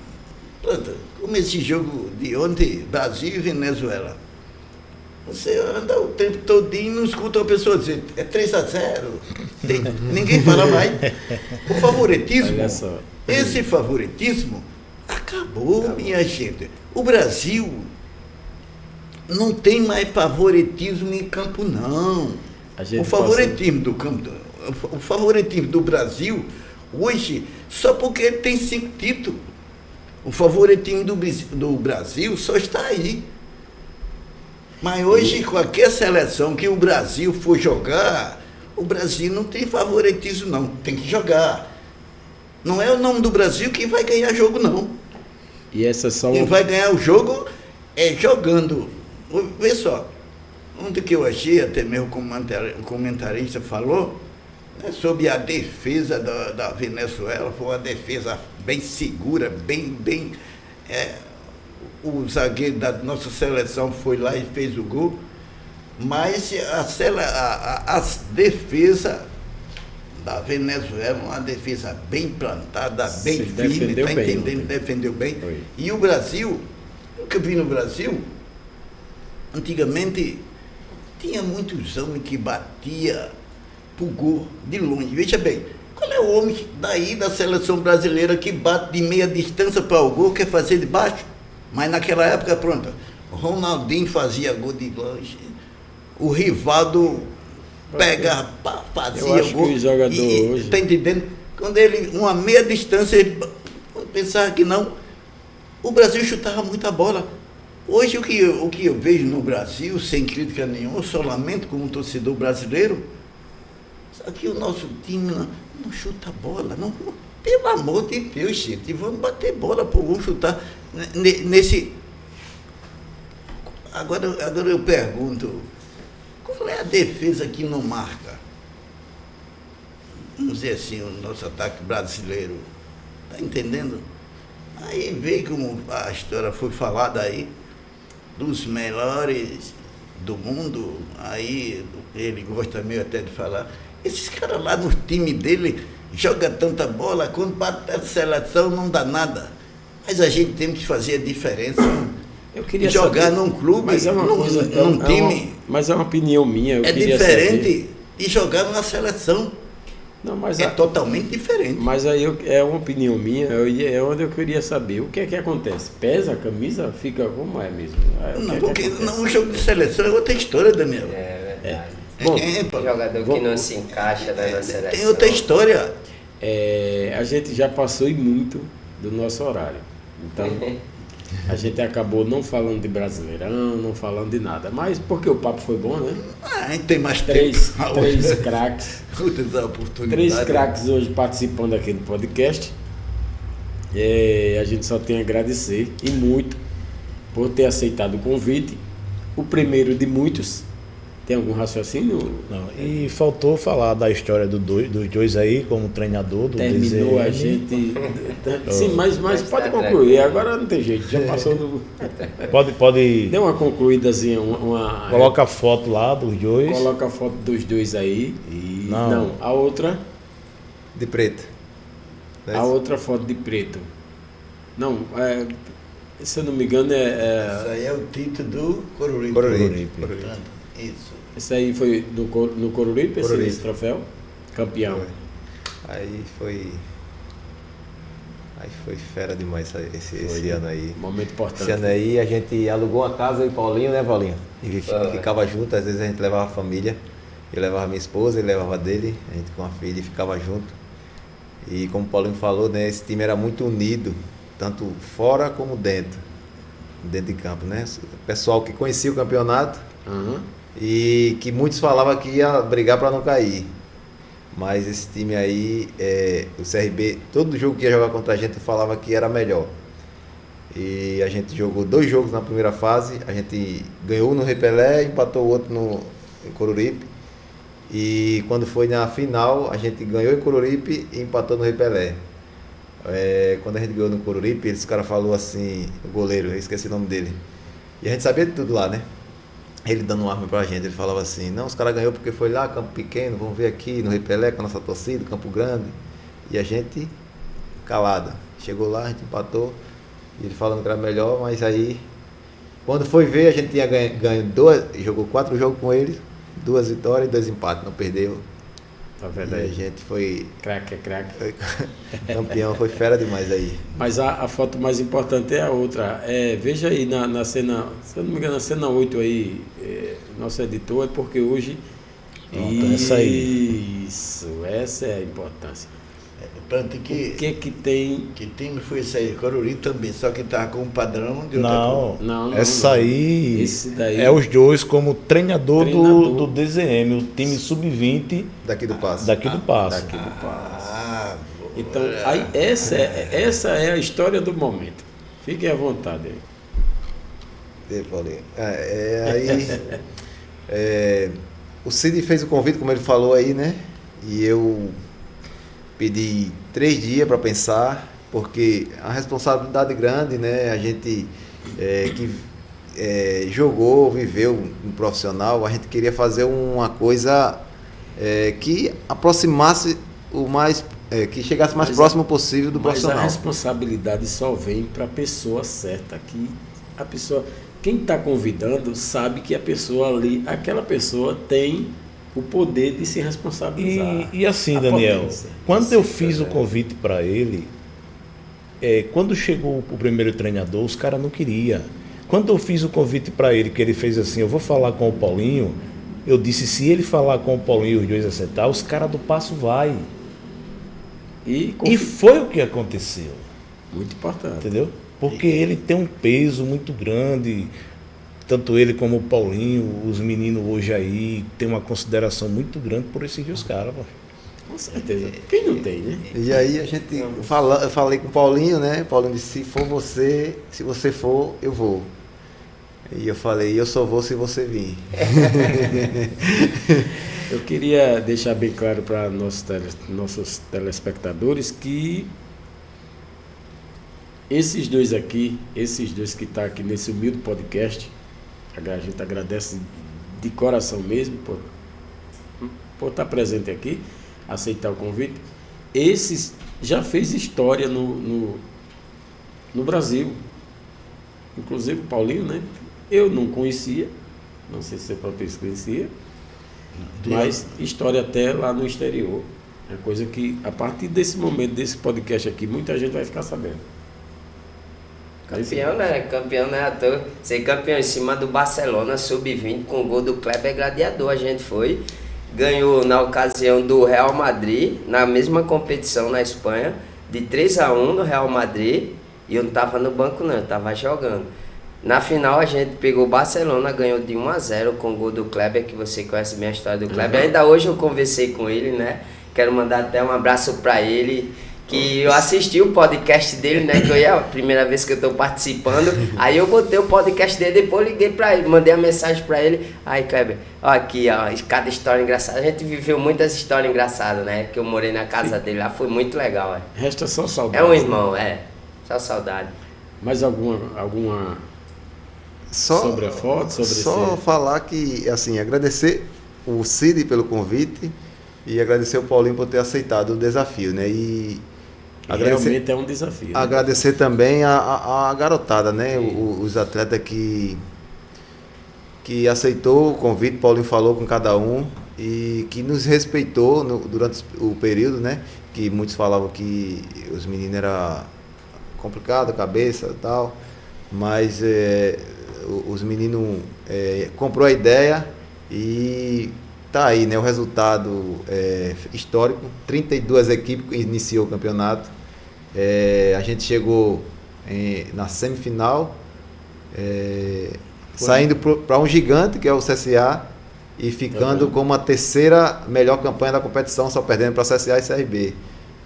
Pronto, como esse jogo de ontem, Brasil e Venezuela. Você anda o tempo todinho e não escuta uma pessoa dizer, é 3-0. Ninguém fala mais. O favoritismo, Olha só. esse favoritismo acabou, minha gente. O Brasil não tem mais favoritismo em campo, não. O favoritismo do campo, o favoritismo do Brasil, hoje, só porque ele tem 5 títulos. O favoritismo do Brasil só está aí. Mas hoje, qualquer seleção que o Brasil for jogar, o Brasil não tem favoritismo, não. Tem que jogar. Não é o nome do Brasil que vai ganhar jogo, não. E essa só Quem vai ganhar o jogo é jogando. Vê só, onde que eu achei, até mesmo o comentarista falou, né, sobre a defesa da Venezuela, foi uma defesa bem segura, bem o zagueiro da nossa seleção foi lá e fez o gol, mas a defesa da Venezuela, uma defesa bem plantada, bem firme, está entendendo? Defendeu bem. Foi. E o Brasil, nunca vi no Brasil, antigamente tinha muitos homens que batia pro gol de longe. Veja bem, qual é o homem daí da seleção brasileira que bate de meia distância para o gol, quer fazer de baixo? Mas naquela época, pronto, o Ronaldinho fazia gol de longe, o Rivaldo fazia gol. Que o jogador hoje... Está entendendo? Quando ele, uma meia distância, ele pensava que não, o Brasil chutava muita bola. Hoje o que eu vejo no Brasil, sem crítica nenhuma, eu só lamento como torcedor brasileiro, só que o nosso time não chuta bola, não. Pelo amor de Deus, gente, vamos bater bola, pô, vamos chutar nesse... Agora eu pergunto, qual é a defesa que não marca? Vamos dizer assim, o nosso ataque brasileiro, tá entendendo? Aí vê como a história foi falada aí, dos melhores do mundo, aí ele gosta meio até de falar, esses caras lá no time dele jogam tanta bola, quando bate a seleção não dá nada. Mas a gente tem que fazer a diferença. Eu queria jogar saber, num clube, mas é uma coisa, num time. Mas é uma opinião minha. Eu É queria diferente saber. de jogar numa seleção. Não, mas É totalmente diferente. Mas aí é uma opinião minha, é onde eu queria saber. O que é que acontece? Pesa a camisa? Fica como é mesmo? Não, porque um jogo de seleção é outra história, Daniel. É verdade. Bom, Jogador que não se encaixa na seleção. Tem outra história. a gente já passou e muito do nosso horário. Então, a gente acabou não falando de Brasileirão, não falando de nada. Mas porque o papo foi bom, né? A gente tem mais Três tempo. craques. Outras oportunidades. 3 craques hoje participando aqui do podcast. A gente só tem a agradecer e muito por ter aceitado o convite. O primeiro de muitos, Tem algum raciocínio? Não, e faltou falar da história dos dois aí, como treinador do Terminou DZM. a gente. Sim, mas pode concluir. Agora não tem jeito, já passou do. Pode. Deu uma concluídazinha, Coloca a foto lá dos dois. Coloca a foto dos dois aí. E... Não. a outra. De preto. A outra foto de preto. Não, se eu não me engano Isso aí é o título do Coruripe. Coruripe. Portanto, isso. Esse aí foi no Coruripe, esse troféu? Campeão. Aí foi fera demais esse ano aí. Momento importante. Esse ano aí a gente alugou uma casa em Paulinho, né, Paulinho? E ficava junto, às vezes a gente levava a família. Eu levava minha esposa, ele levava dele, a gente com a filha e ficava junto. E como o Paulinho falou, né, esse time era muito unido, tanto fora como dentro de campo, né? O pessoal que conhecia o campeonato e que muitos falavam que ia brigar para não cair. Mas esse time aí, o CRB, todo jogo que ia jogar contra a gente falava que era melhor. E a gente jogou 2 jogos na primeira fase, a gente ganhou no Repelé e empatou o outro em Coruripe. E quando foi na final, a gente ganhou em Coruripe e empatou no Repelé. Quando a gente ganhou no Coruripe, esse cara falou assim, o goleiro, eu esqueci o nome dele. E a gente sabia de tudo lá, né? Ele dando um arma pra gente, ele falava assim, não, os caras ganhou porque foi lá, campo pequeno, vamos ver aqui no Repelé com a nossa torcida, Campo Grande. E a gente calada. Chegou lá, a gente empatou, e ele falando que era melhor, mas aí, quando foi ver, a gente tinha ganho 2, jogou 4 jogos com eles, 2 vitórias e 2 empates, não perdeu. Tá vendo aí? E a gente foi Craque. campeão, foi fera demais aí. Mas a foto mais importante é a outra. Veja aí na cena, se eu não me engano, na cena 8 aí, nosso editor, é porque hoje. Pronto, essa aí. Isso, essa é a importância. Tanto O que tem. Que time foi esse aí? Coruripe também, só que estava com um padrão de outra coisa. Não, Não, essa não. aí Esse daí- é os dois como treinador. Treinador. Do DZM, o time sub-20 Daqui do Passo. daqui do Passo. Daqui do Passo. Ah, Então, aí, essa é a história do momento. Fiquem à vontade aí. Paulinho. O Cid fez o convite, como ele falou aí, né? E eu pedi 3 dias para pensar, porque a responsabilidade grande, né? A gente que jogou, viveu no profissional, a gente queria fazer uma coisa que aproximasse que chegasse mais próximo possível do Mas profissional. a responsabilidade só vem para a pessoa certa. Quem está convidando sabe que a pessoa ali, aquela pessoa tem o poder de se responsabilizar. E assim, A Daniel, potência. quando eu fiz o convite para ele, quando chegou o primeiro treinador, os caras não queriam. Quando eu fiz o convite para ele, que ele fez assim, eu vou falar com o Paulinho, eu disse, se ele falar com o Paulinho e os dois acertar, os caras do Passo vai. E foi o que aconteceu. Muito importante. Entendeu? Porque ele tem um peso muito grande, tanto ele como o Paulinho, os meninos hoje aí, tem uma consideração muito grande por esses dois caras. Com certeza. Quem não tem, né? E aí eu falei com o Paulinho, né? O Paulinho disse, se você for, eu vou. E eu falei, eu só vou se você vir. Eu queria deixar bem claro para nossos telespectadores que esses dois que estão aqui nesse humilde podcast, a gente agradece de coração mesmo por estar presente aqui, aceitar o convite. Esses já fez história no Brasil. Inclusive o Paulinho, né? Eu não conhecia, não sei se o próprio conhecia, mas história até lá no exterior. É coisa que, a partir desse momento, desse podcast aqui, muita gente vai ficar sabendo. Campeão, né? Campeão não é à toa. Ser campeão em cima do Barcelona, sub-20, com o gol do Kleber Gladiador. A gente foi. Ganhou na ocasião do Real Madrid, na mesma competição na Espanha, de 3-1 no Real Madrid. E eu não estava no banco não, eu estava jogando. Na final a gente pegou o Barcelona, ganhou de 1-0 com o gol do Kleber, que você conhece bem a história do Kleber. Ainda hoje eu conversei com ele, né? Quero mandar até um abraço para ele, que eu assisti o podcast dele, né? Que é a primeira vez que eu tô participando. Aí eu botei o podcast dele, depois liguei pra ele, mandei a mensagem pra ele. Aí, Kleber, ó, aqui, ó, cada história engraçada. A gente viveu muitas histórias engraçadas, né? Que eu morei na casa dele lá, foi muito legal, Resta só É saudade. um irmão, só saudade. Mais alguma sobre a foto? Só falar que, assim, agradecer o Cid pelo convite e agradecer o Paulinho por ter aceitado o desafio, né? E realmente é um desafio. agradecer também a garotada, né? Os atletas que aceitou o convite, Paulinho falou com cada um e que nos respeitou durante o período, né? Que muitos falavam que os meninos eram complicados, cabeça e tal, mas os meninos comprou a ideia e tá aí, né? O resultado histórico, 32 equipes iniciou o campeonato. A gente chegou na semifinal, saindo para um gigante, que é o CSA, e ficando como a terceira melhor campanha da competição, só perdendo para CSA e CRB.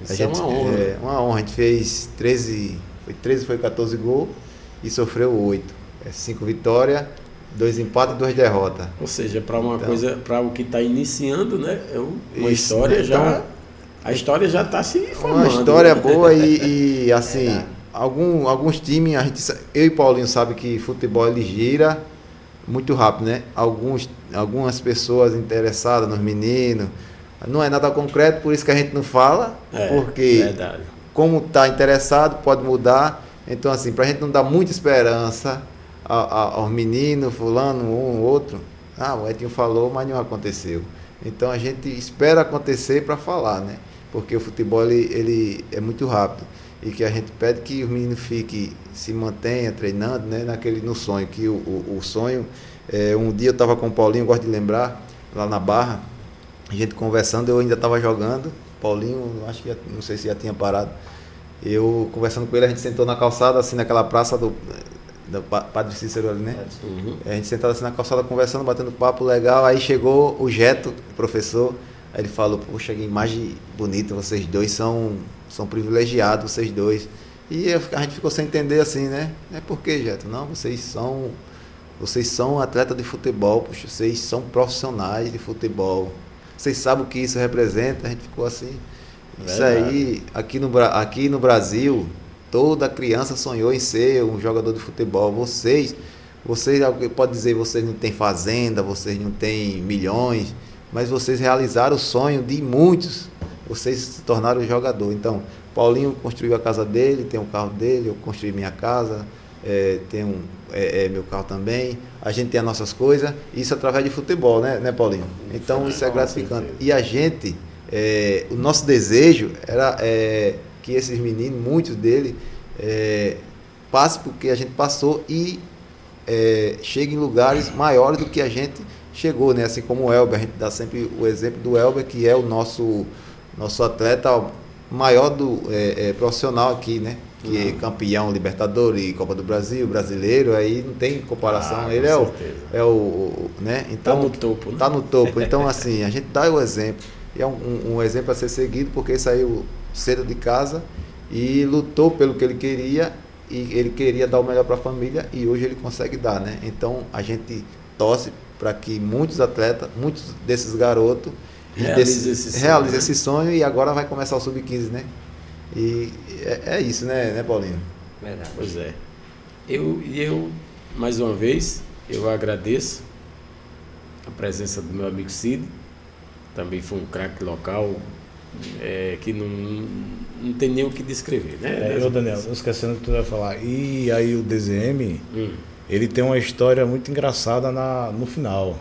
Isso é uma honra. Uma honra. A gente fez 14 gols e sofreu 8. 5 vitórias, 2 empates e 2 derrotas. Ou seja, para uma coisa, para o que está iniciando, né? Uma Isso, história então, já. A história já está se formando. Uma história né? boa e assim, alguns times, eu e Paulinho sabe que futebol ele gira muito rápido, né? Algumas pessoas interessadas nos meninos, não é nada concreto, por isso que a gente não fala, porque verdade. Como está interessado, pode mudar. Então, assim, para a gente não dar muita esperança aos meninos, fulano, um, outro, o Etinho falou, mas não aconteceu. Então, a gente espera acontecer para falar, né? Porque o futebol ele é muito rápido e que a gente pede que os meninos se mantenham treinando, né? No sonho, que o sonho, um dia eu estava com o Paulinho, gosto de lembrar, lá na Barra, a gente conversando, eu ainda estava jogando, Paulinho, acho que não sei se já tinha parado, eu conversando com ele, a gente sentou na calçada, assim, naquela praça do Padre Cícero ali, né? Uhum. A gente sentado assim na calçada, conversando, batendo papo legal, aí chegou o Geto, o professor, aí ele falou, poxa, que imagem bonita, vocês dois são privilegiados, vocês dois. E a gente ficou sem entender assim, né? Por que, Geto? Não, vocês são atletas de futebol, poxa, vocês são profissionais de futebol. Vocês sabem o que isso representa? A gente ficou assim. Isso aí, aqui no Brasil, toda criança sonhou em ser um jogador de futebol. Vocês pode dizer, vocês não têm fazenda, vocês não têm milhões, mas vocês realizaram o sonho de muitos. Vocês se tornaram jogador. Então, Paulinho construiu a casa dele, tem o carro dele, eu construí minha casa, tenho meu carro também. A gente tem as nossas coisas, isso através de futebol, né Paulinho? Então, isso é gratificante. E a gente, o nosso desejo era que esses meninos, muitos deles, passem porque a gente passou e cheguem em lugares maiores do que a gente chegou, né? Assim como o Elber, a gente dá sempre o exemplo do Elber, que é o nosso atleta maior profissional aqui, né? Que é campeão Libertadores, Copa do Brasil, brasileiro, aí não tem comparação. Ele é o né? Então, tá no topo, né? Tá no topo. Então, assim, a gente dá o exemplo. E é um exemplo a ser seguido, porque ele saiu cedo de casa e lutou pelo que ele queria, e ele queria dar o melhor para a família, e hoje ele consegue dar, né? Então, a gente torce para que muitos atletas, muitos desses garotos realizem esse sonho, e agora vai começar o Sub-15, né? E é isso, né, Paulinho? Verdade. Pois é. Eu, mais uma vez, eu agradeço a presença do meu amigo Cid, também foi um craque local, que não tem nem o que descrever, né? Daniel, esquecendo que tu vai falar. E aí o DZM, ele tem uma história muito engraçada no final.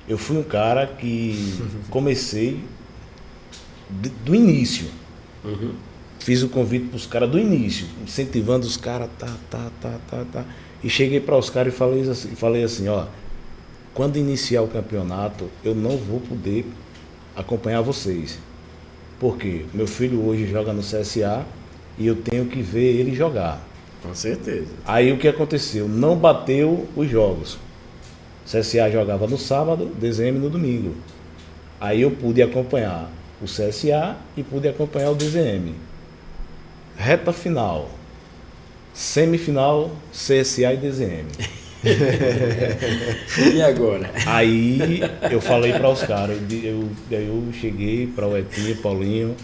Eu fui um cara que comecei do início. Uhum. Fiz o convite para os caras do início, incentivando os caras, E cheguei para os caras e falei assim, ó, quando iniciar o campeonato, eu não vou poder acompanhar vocês. Por quê? Meu filho hoje joga no CSA e eu tenho que ver ele jogar. Com certeza. Aí o que aconteceu? Não bateu os jogos. CSA jogava no sábado, DZM no domingo. Aí eu pude acompanhar. o CSA e pude acompanhar o DZM. Reta final, semifinal, CSA e DZM. E agora? Aí eu falei para os caras, eu cheguei para o Etinho e Paulinho,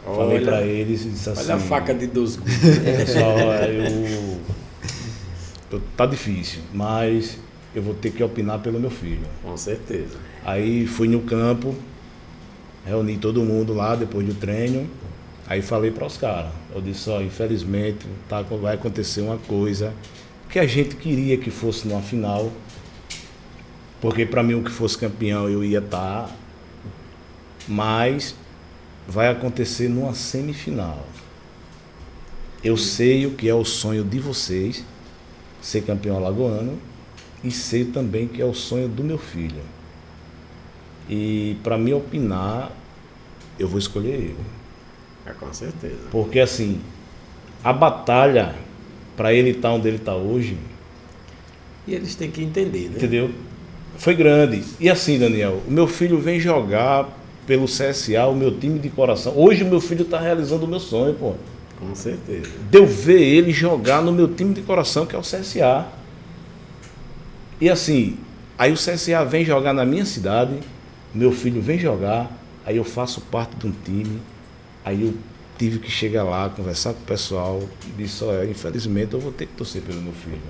falei Olha, para eles e disse assim... Olha a faca de 2 gumes. Pessoal, tá difícil, mas eu vou ter que opinar pelo meu filho. Com certeza. Aí fui no campo, reuni todo mundo lá depois do treino, aí falei para os caras, eu disse, ó, infelizmente vai acontecer uma coisa que a gente queria que fosse numa final, porque para mim o que fosse campeão eu ia estar, mas vai acontecer numa semifinal. Eu sei o que é o sonho de vocês, ser campeão alagoano, e sei também que é o sonho do meu filho. E para mim opinar, eu vou escolher ele. Com certeza. Porque assim, a batalha para ele estar onde ele está hoje, E eles têm que entender, né? entendeu? Foi grande. E assim, Daniel, o meu filho vem jogar pelo CSA, o meu time de coração. Hoje o meu filho está realizando o meu sonho, pô. Com certeza. De eu ver ele jogar no meu time de coração, que é o CSA. E assim, aí o CSA vem jogar na minha cidade, meu filho vem jogar, aí eu faço parte de um time, aí eu tive que chegar lá, conversar com o pessoal, e disse, olha, infelizmente eu vou ter que torcer pelo meu filho.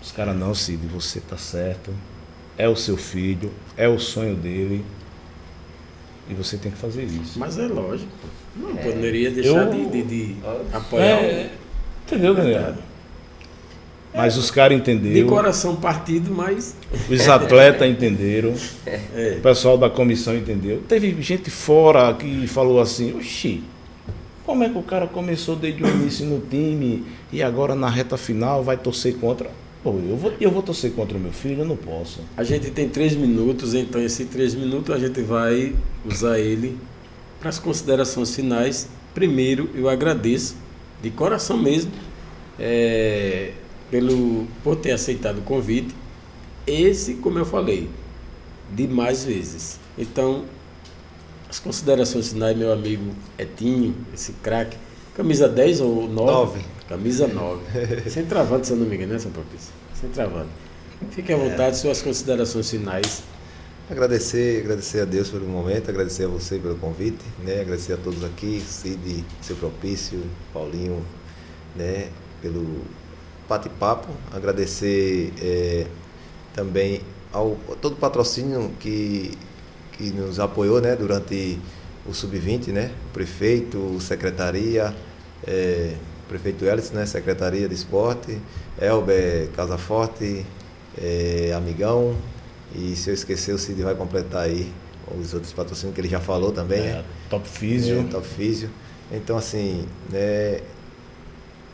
Os caras, não, Cid, você tá certo, é o seu filho, é o sonho dele, e você tem que fazer isso. Mas é lógico. Não poderia deixar de apoiar. Entendeu, Daniel? Mas os caras De entenderam, coração partido, mas os atletas entenderam, o pessoal da comissão entendeu. Teve gente fora que falou assim, oxi, como é que o cara começou desde o início no time e agora na reta final vai torcer contra? Pô, eu vou torcer contra o meu filho? Eu não posso. a gente tem 3 minutos, então esses 3 minutos a gente vai usar ele para as considerações finais. Primeiro, eu agradeço, de coração mesmo, por ter aceitado o convite. Esse, como eu falei, de mais vezes. Então, as considerações finais, meu amigo Etinho, esse craque, camisa 10 ou 9? Camisa 9. Centroavante, se eu não me engano, né, São Propício? Centroavante. Fique à vontade, suas considerações finais. Agradecer a Deus pelo momento, agradecer a você pelo convite, né? Agradecer a todos aqui, Cid, seu Propício, Paulinho, né? Pelo bate-papo. Agradecer também ao todo o patrocínio que nos apoiou, né? Durante o Sub-20, né? O prefeito, secretaria, prefeito Hélice, né? Secretaria de Esporte, Elber Casa Forte, Amigão. E se eu esquecer, o Cid vai completar aí os outros patrocínios que ele já falou também, né? Top Físio. Top Físio. Então, assim,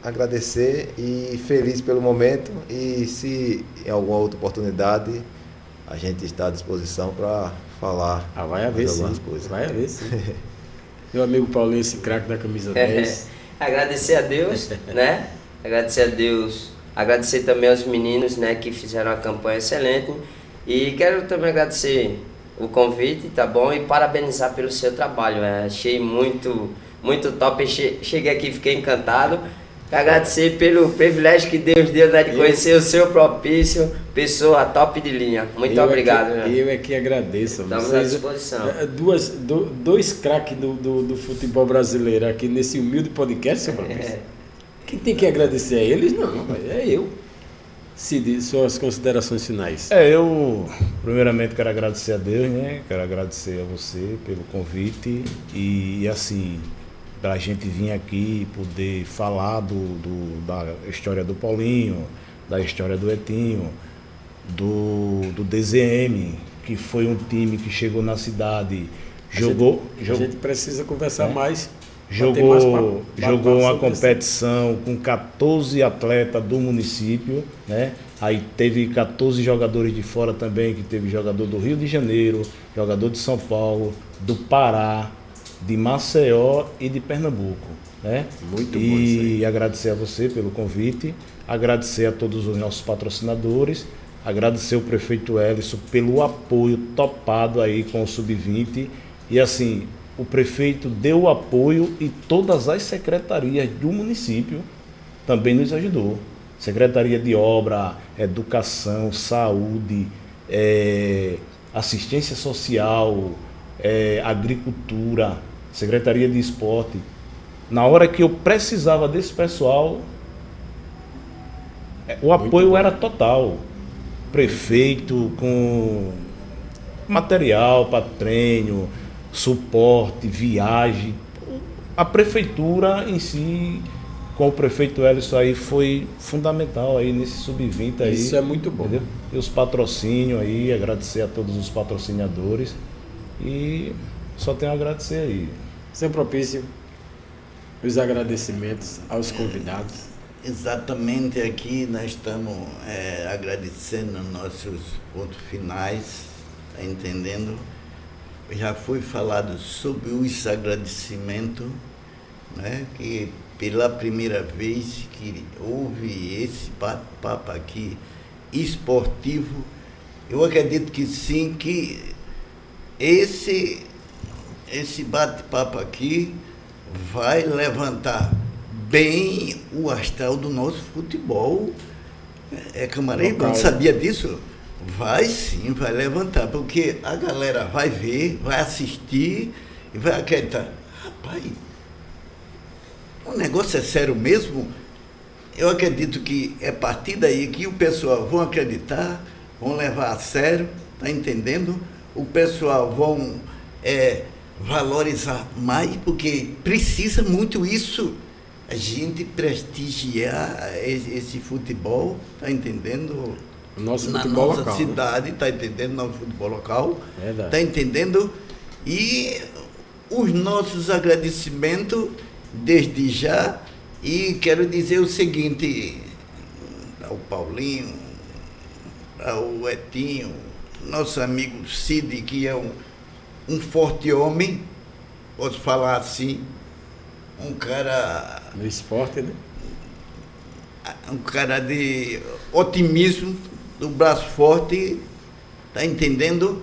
agradecer e feliz pelo momento. E se em alguma outra oportunidade, a gente está à disposição para falar Vai haver sim. algumas coisas. Vai haver sim. Meu amigo Paulinho, esse craque da camisa 10. Agradecer a Deus, né? Agradecer a Deus. Agradecer também aos meninos, né, que fizeram uma campanha excelente. E quero também agradecer o convite, tá bom? E parabenizar pelo seu trabalho. Achei muito top. Cheguei aqui e fiquei encantado. Agradecer pelo privilégio que Deus deu, né, de conhecer o seu Propício, pessoa top de linha. Muito obrigado. Eu é que agradeço. Estamos à disposição. Dois craques do futebol brasileiro aqui nesse humilde podcast, seu Propício. Quem tem que agradecer a eles? Não, é eu. Cid, suas considerações finais. Eu primeiramente quero agradecer a Deus, né? Quero agradecer a você pelo convite e assim, para a gente vir aqui e poder falar da história do Paulinho, da história do Etinho, do DZM, que foi um time que chegou na cidade, jogou. A gente precisa conversar mais. Jogou uma competição com 14 atletas do município, né? Aí teve 14 jogadores de fora também, que teve jogador do Rio de Janeiro, jogador de São Paulo, do Pará, de Maceió e de Pernambuco, né? Muito bom isso aí. E agradecer a você pelo convite, agradecer a todos os nossos patrocinadores, agradecer o prefeito Hélice pelo apoio topado aí com o Sub-20 E assim, o prefeito deu apoio e todas as secretarias do município também nos ajudou. Secretaria de Obra, Educação, Saúde, Assistência Social, Agricultura, Secretaria de Esporte. Na hora que eu precisava desse pessoal, o apoio era total. Prefeito com material para treino, suporte, viagem. A prefeitura em si, com o prefeito Hélio, aí foi fundamental aí nesse sub-20 aí. Isso é muito bom. Entendeu? E os patrocínios aí, agradecer a todos os patrocinadores. E só tenho a agradecer aí. Seu Propício, os agradecimentos aos convidados. Exatamente, aqui nós estamos agradecendo nossos pontos finais, tá entendendo? Já foi falado sobre os agradecimentos, né? Que pela primeira vez que houve esse bate-papo aqui esportivo, eu acredito que sim, que esse bate-papo aqui vai levantar bem o astral do nosso futebol. Camaraíba, não sabia disso? Vai sim, vai levantar, porque a galera vai ver, vai assistir e vai acreditar. Rapaz, o negócio é sério mesmo? Eu acredito que é a partir daí que o pessoal vão acreditar, vão levar a sério, tá entendendo? O pessoal vão valorizar mais, porque precisa muito isso. A gente prestigiar esse futebol, tá entendendo? Nosso Na futebol nossa local, cidade, né? tá entendendo? Nosso futebol local, Verdade. tá entendendo? E os nossos agradecimentos desde já, e quero dizer o seguinte, ao Paulinho, ao Etinho, nosso amigo Cid, que é um forte homem, posso falar assim, um cara No esporte, né? de otimismo, do braço forte, tá entendendo?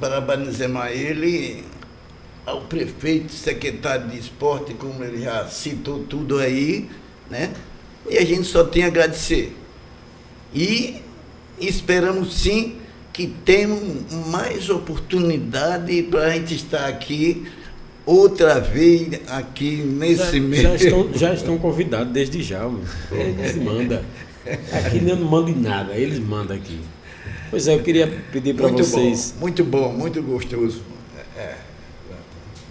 Parabenizamos a ele, ao prefeito, secretário de esporte, como ele já citou tudo aí, né? E a gente só tem a agradecer. E esperamos sim que tenham mais oportunidade para a gente estar aqui outra vez aqui nesse mês. Já estão convidados desde já, mano. Eles mandam. Aqui eu não mando em nada, eles mandam aqui. Pois é, eu queria pedir para vocês. Muito bom, muito gostoso.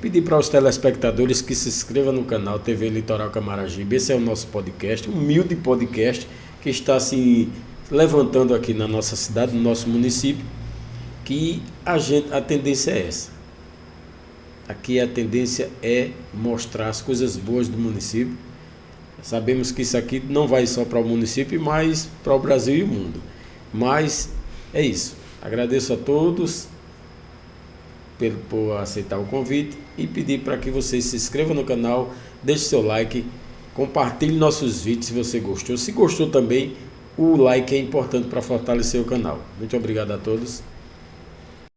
Pedir para os telespectadores que se inscrevam no canal TV Litoral Camaragibe. Esse é o nosso podcast, um humilde podcast que está se levantando aqui na nossa cidade, no nosso município, que a tendência é essa. Aqui a tendência é mostrar as coisas boas do município. Sabemos que isso aqui não vai só para o município, mas para o Brasil e o mundo. Mas é isso. Agradeço a todos por aceitar o convite e pedir para que vocês se inscrevam no canal, deixe seu like, compartilhe nossos vídeos se você gostou. Se gostou também, o like é importante para fortalecer o canal. Muito obrigado a todos.